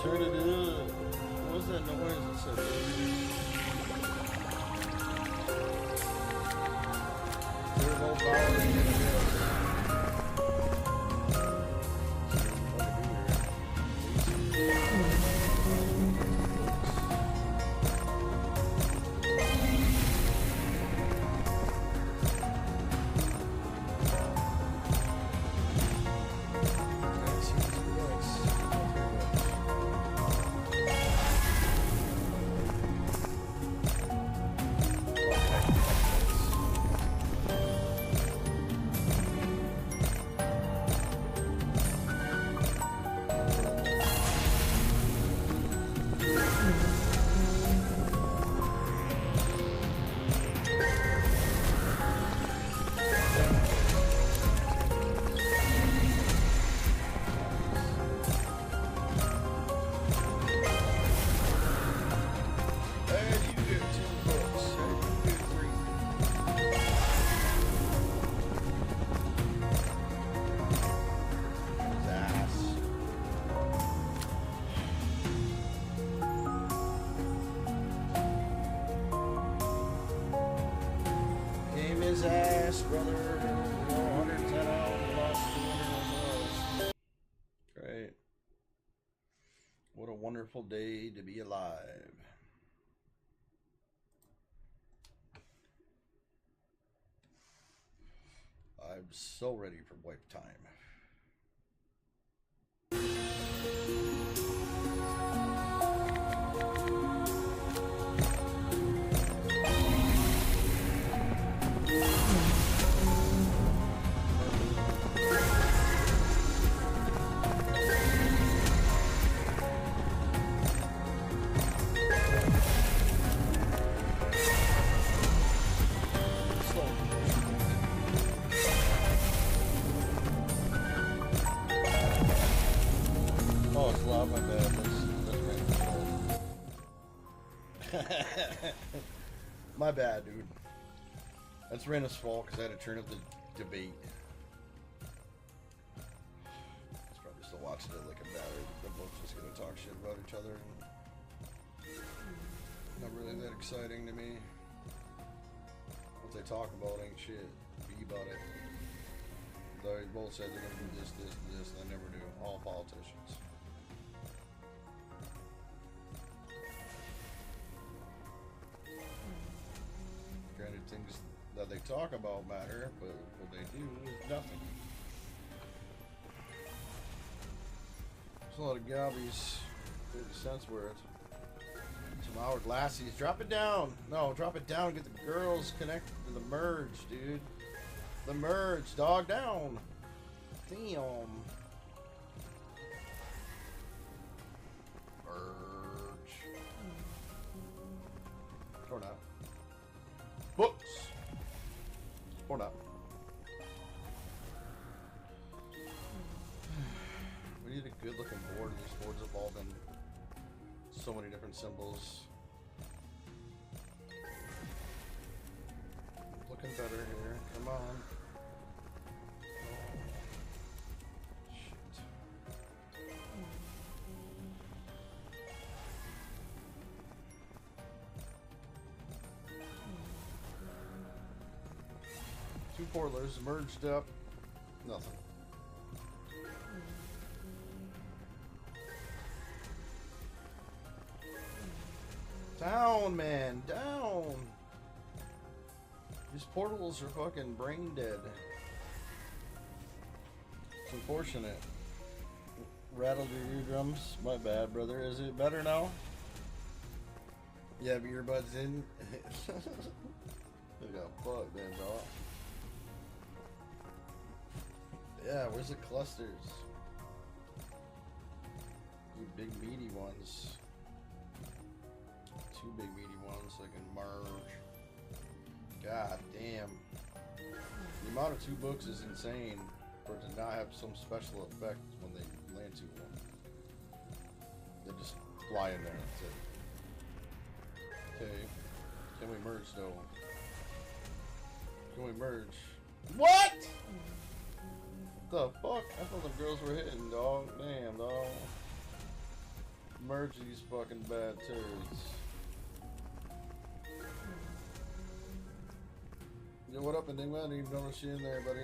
Turn it up. What was that noise that said? Turbo power. His ass, brother. 110 out, lost 200 Great. What a wonderful day to be alive. I'm so ready for wipe time. Oh, it's loud, my bad. That's my bad, dude. That's Rena's fault because I had to turn up the debate. He's probably still watching it like a battery. They're both just gonna talk shit about each other. Not really that exciting to me. What they talk about ain't shit. Be about it. Though they both said they're gonna do this, this, and this, and they never do. All politicians. Granted, things that they talk about matter, but what they do is nothing. There's a lot of gobbies. 30 cents worth. Some hourglassies. Drop it down. No, drop it down. Get the girls connected to the merge, dude. The merge, dog, down. Damn. Merge. Or not. Books. Or not. We need a good looking board, and these boards have all been so many different symbols. Looking better here. Come on. Shit. Two portalers merged up. Nothing. Down, man, down. These portals are fucking brain dead. It's unfortunate. Rattled your eardrums. My bad, brother. Is it better now? You have earbuds in? Look how fucked, man, dog. Yeah, where's the clusters? You big meaty ones. Two big meaty ones so I can merge. God damn. The amount of 2 books is insane for it to not have some special effect when they land 2 of them. They just fly in there. That's it. Okay. Can we merge though? Can we merge? What? The fuck? I thought the girls were hitting, dog. Damn, dog. merge these fucking bad turds. Yo, what up, Enigma? I didn't even notice you in there, buddy.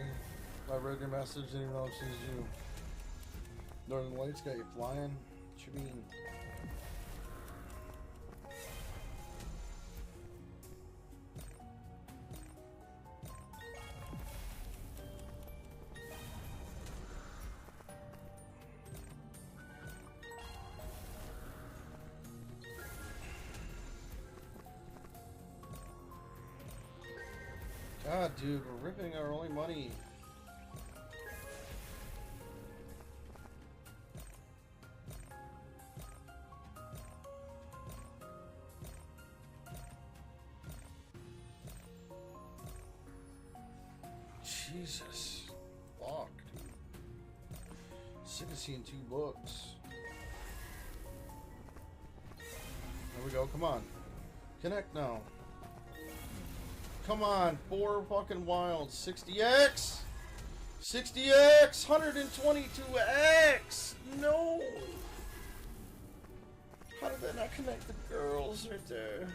I read your message, didn't even notice it was you. Northern Lights got you flying. What you mean? God, dude, we're ripping our only money. Jesus. Fuck, dude. Sick of seeing 2 books. There we go, come on. Connect now. Come on, 4 fucking wilds. 60x! 60x! 122x! No! How did that not connect the girls right there?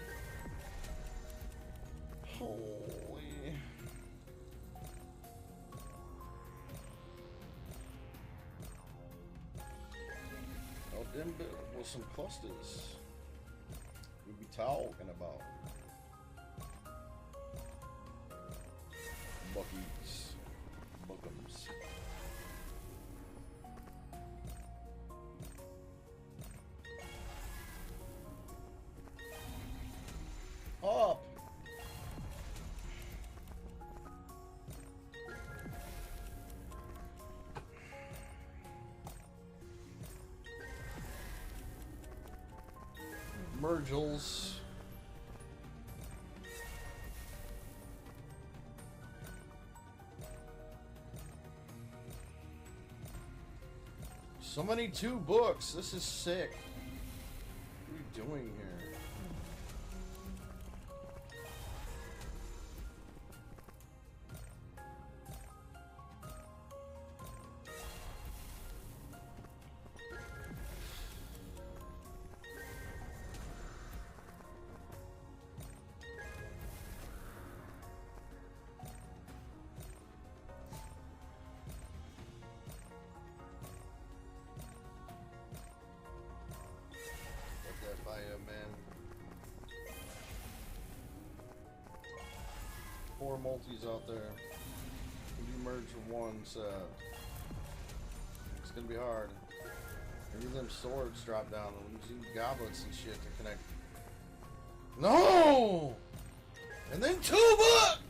Holy. Oh, them was some clusters we'd be talking about. Buckies. Buckums. Up! Mergles. So many 2 books. This is sick. What are you doing here? Man. 4 multis out there. If you merge one set, it's gonna be hard. Maybe them swords drop down and we use goblets and shit to connect. No! And then 2 books!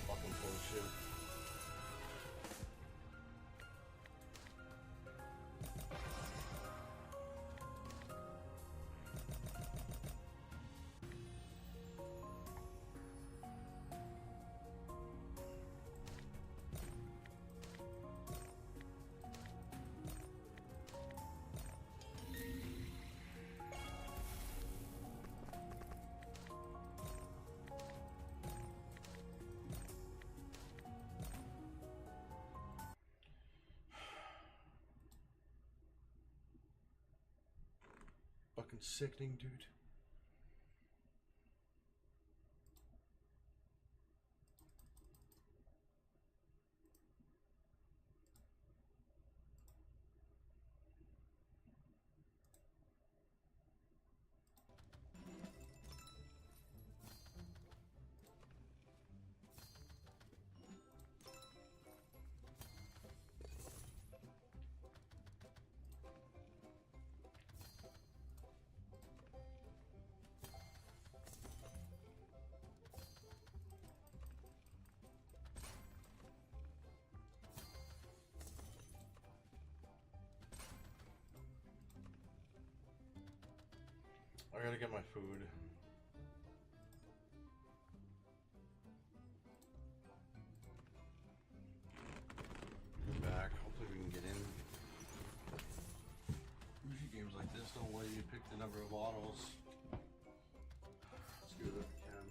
Fucking bullshit. Fucking sickening, dude. I gotta get my food. Get back. Hopefully we can get in. Usually games like this don't let you pick the number of bottles. Let's do it if we can.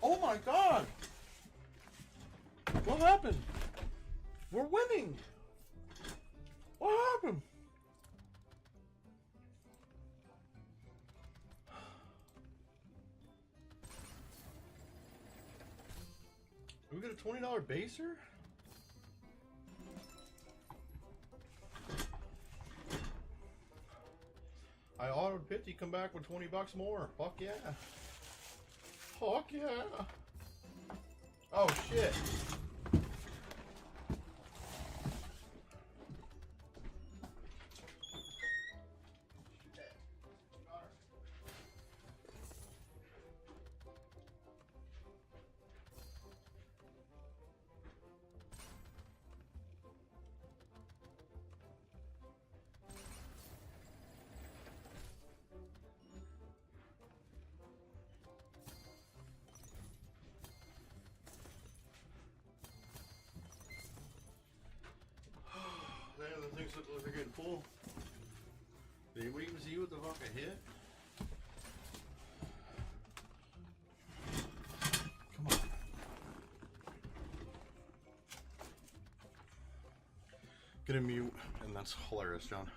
Oh my god! What happened? We're winning! What happened? We got a $20 baser? I ordered 50, come back with 20 bucks more. Fuck yeah. Fuck yeah. Oh shit. These look like they're getting full. Did anybody even see what the fuck I hit? Come on. Gonna mute, and that's hilarious, John.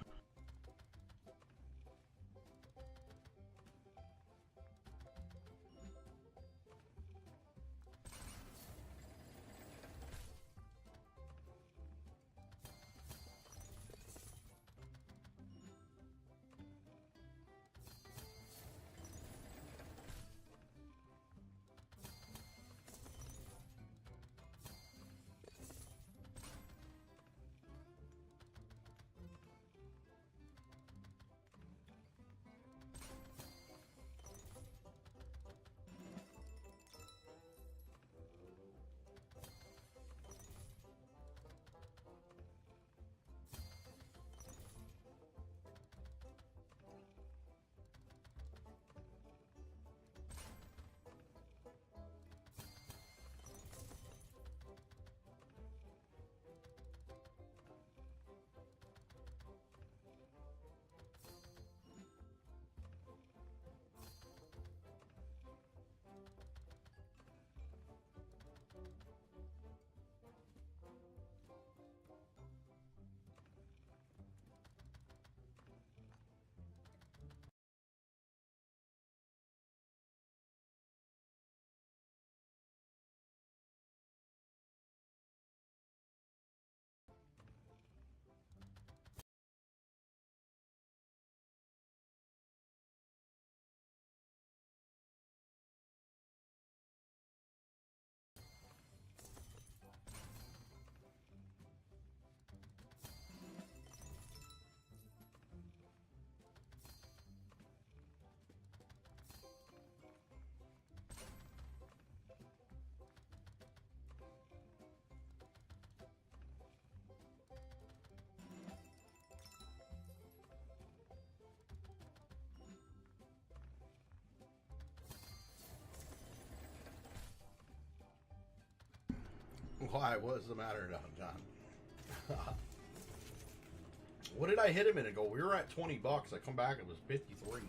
Why? What's the matter now, John? What did I hit a minute ago? We were at $20. I come back, it was 53.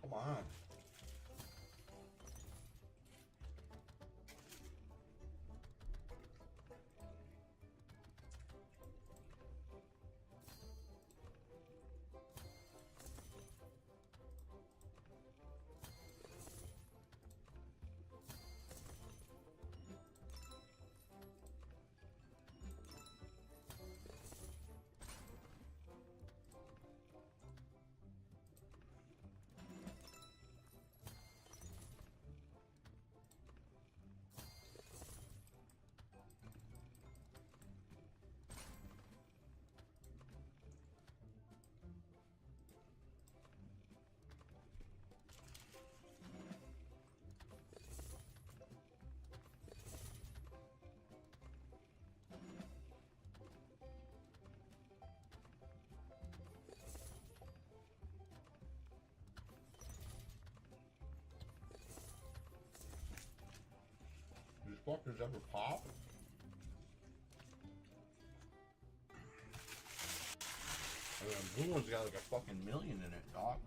Come on. This fucker's ever pop? I mean, the blue one's got like a fucking million in it, dog.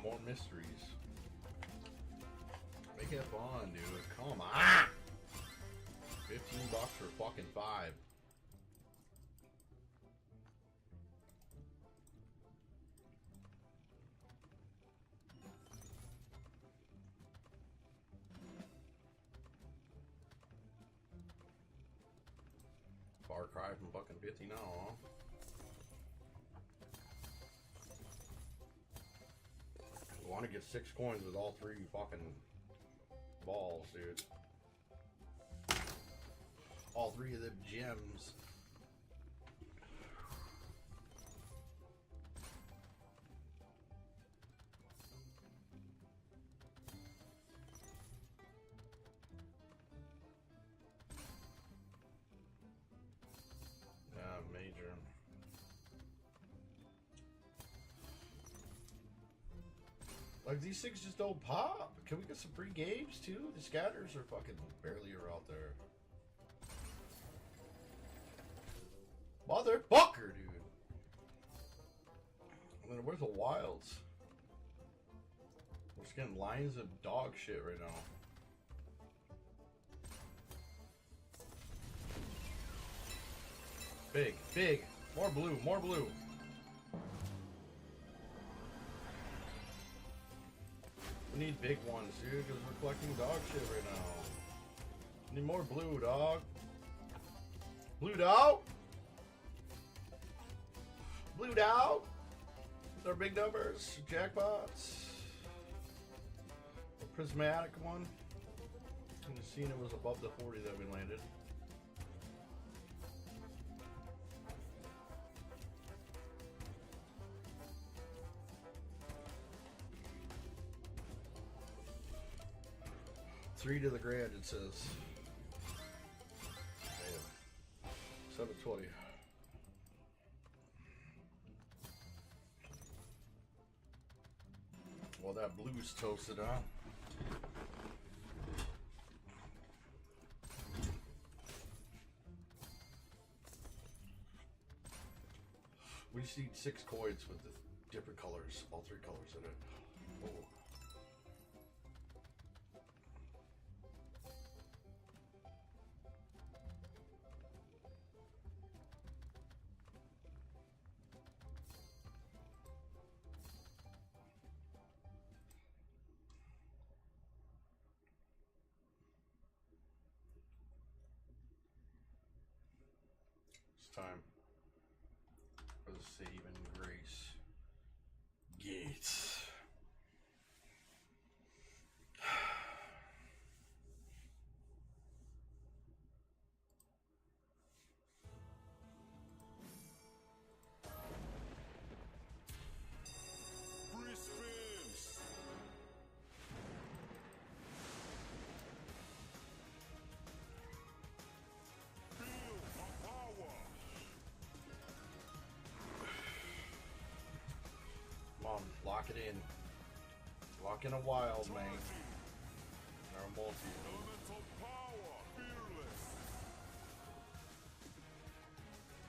more mysteries. Make it fun, dude. Come on. $15 for fucking 5. Far cry from fucking 50 now, huh? I want to get 6 coins with all 3 fucking balls, dude. All 3 of the gems. Yeah, major. Like, these things just don't pop. Can we get some free games, too? The scatters are fucking barely out there. Motherfucker, dude. I mean, where's the wilds? We're just getting lines of dog shit right now. Big, big. More blue, more blue. We need big ones, dude, because we're collecting dog shit right now. Need more blue, dog. Blue dog? Blue dog? With our big numbers, jackpots. A prismatic one. And the scene it was above the 40 that we landed. Three to the grand, it says. Damn. 720. Well, that blue's toasted, huh? We just need 6 coins with the different colors, all 3 colors in it. Oh. Time for the saving grace gates. Lock it in. Lock in a wild, man. Our multi.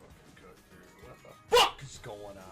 Fucking cut through. What the fuck is going on?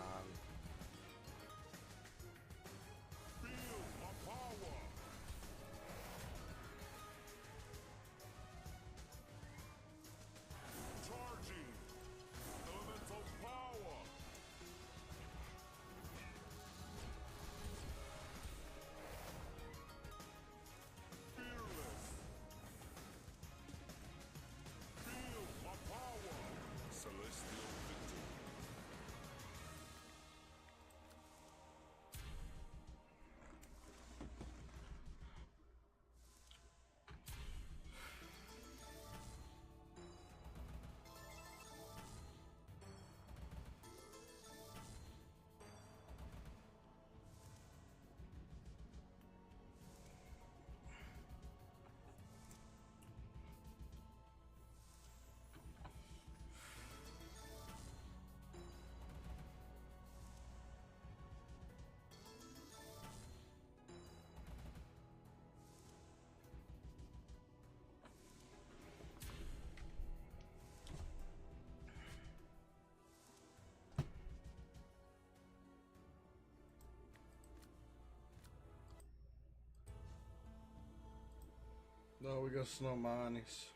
No, we got snow minis.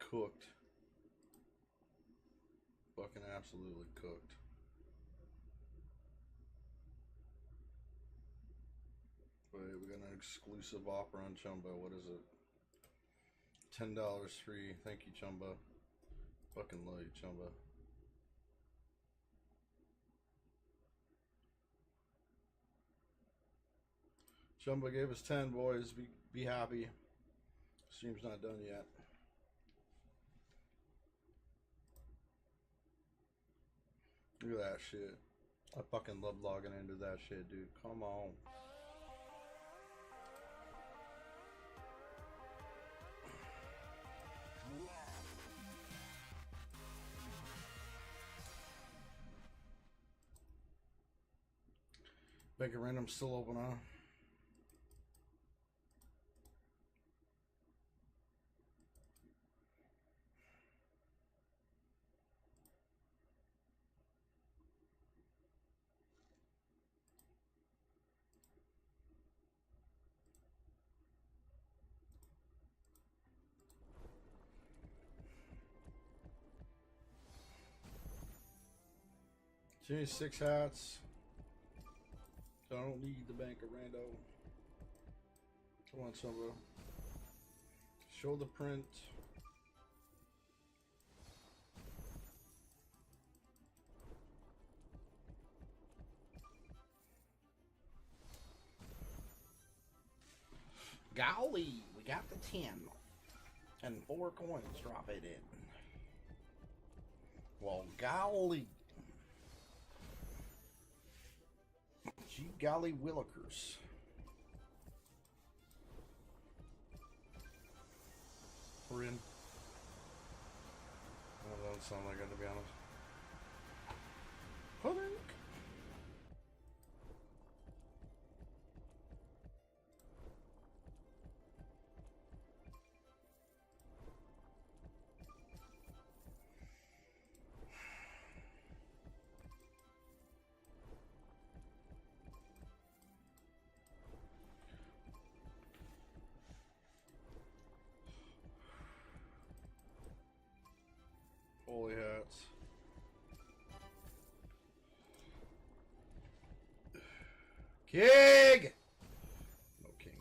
Cooked. Fucking absolutely cooked. Wait, we got an exclusive offer on Chumba. What is it? $10 free. Thank you, Chumba. Fucking love you, Chumba. Chumba gave us 10, boys. Be happy. Stream's not done yet. Look at that shit. I fucking love logging into that shit, dude. Come on. Bank of Random still open, huh? Change 6 hats. So I don't need the Bank of Rando. Come on, Sumbo. Show the print. Golly, we got the 10. And 4 coins, drop it in. Well, golly. Gee golly willikers. We're in. That doesn't sound like it, to be honest. Pudding. Holy hats. King! No king.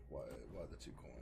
Why the 2 coins?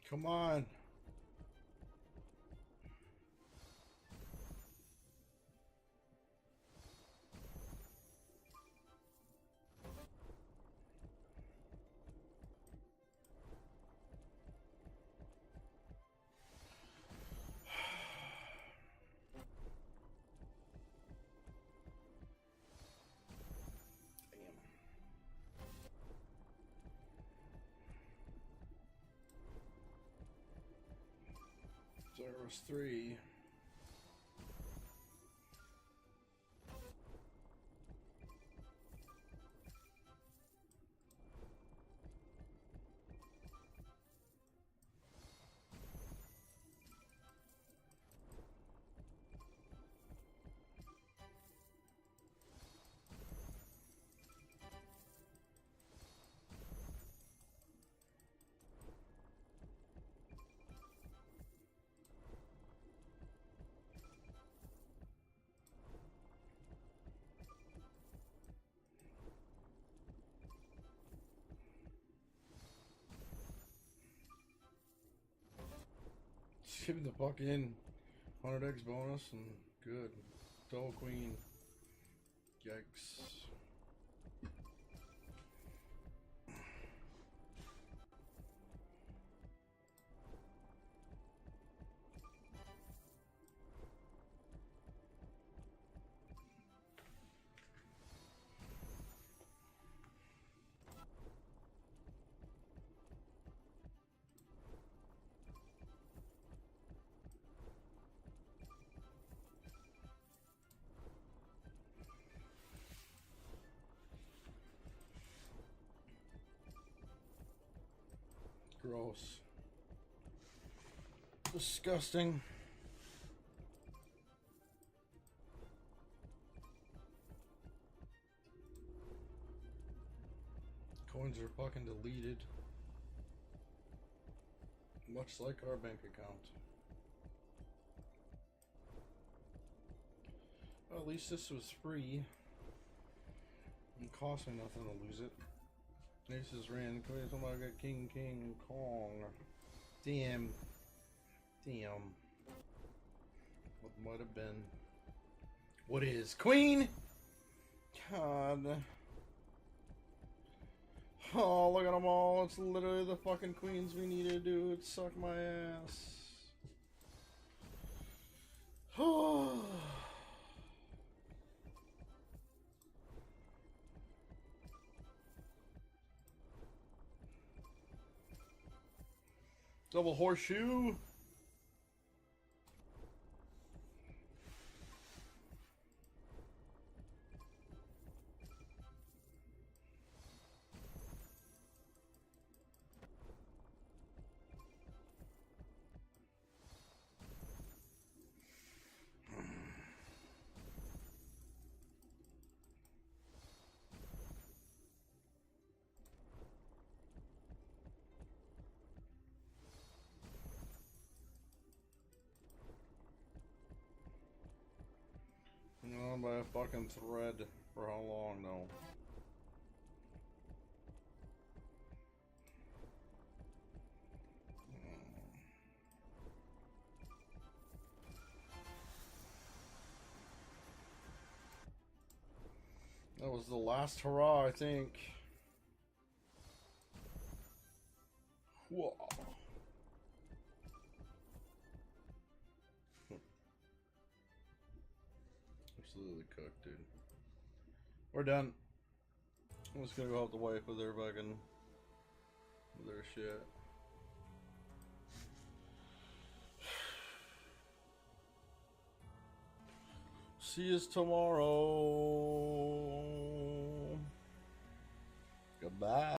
Come on. There was 3. Give the fucking 100x bonus and good. Double queen. Yikes. Gross. Disgusting. Coins are fucking deleted. Much like our bank account. Well, at least this was free. It cost me nothing to lose it. Aces ran. Somebody got King, King, Kong. Damn. Damn. What might have been. What is? Queen? God. Oh, look at them all. It's literally the fucking queens we needed, dude. Suck my ass. Oh. Double horseshoe. By a fucking thread. For how long, though? That was the last hurrah, I think. Whoa. Absolutely cooked, dude. We're done. I'm just gonna go help the wife with her fucking with her shit. See you tomorrow. Goodbye.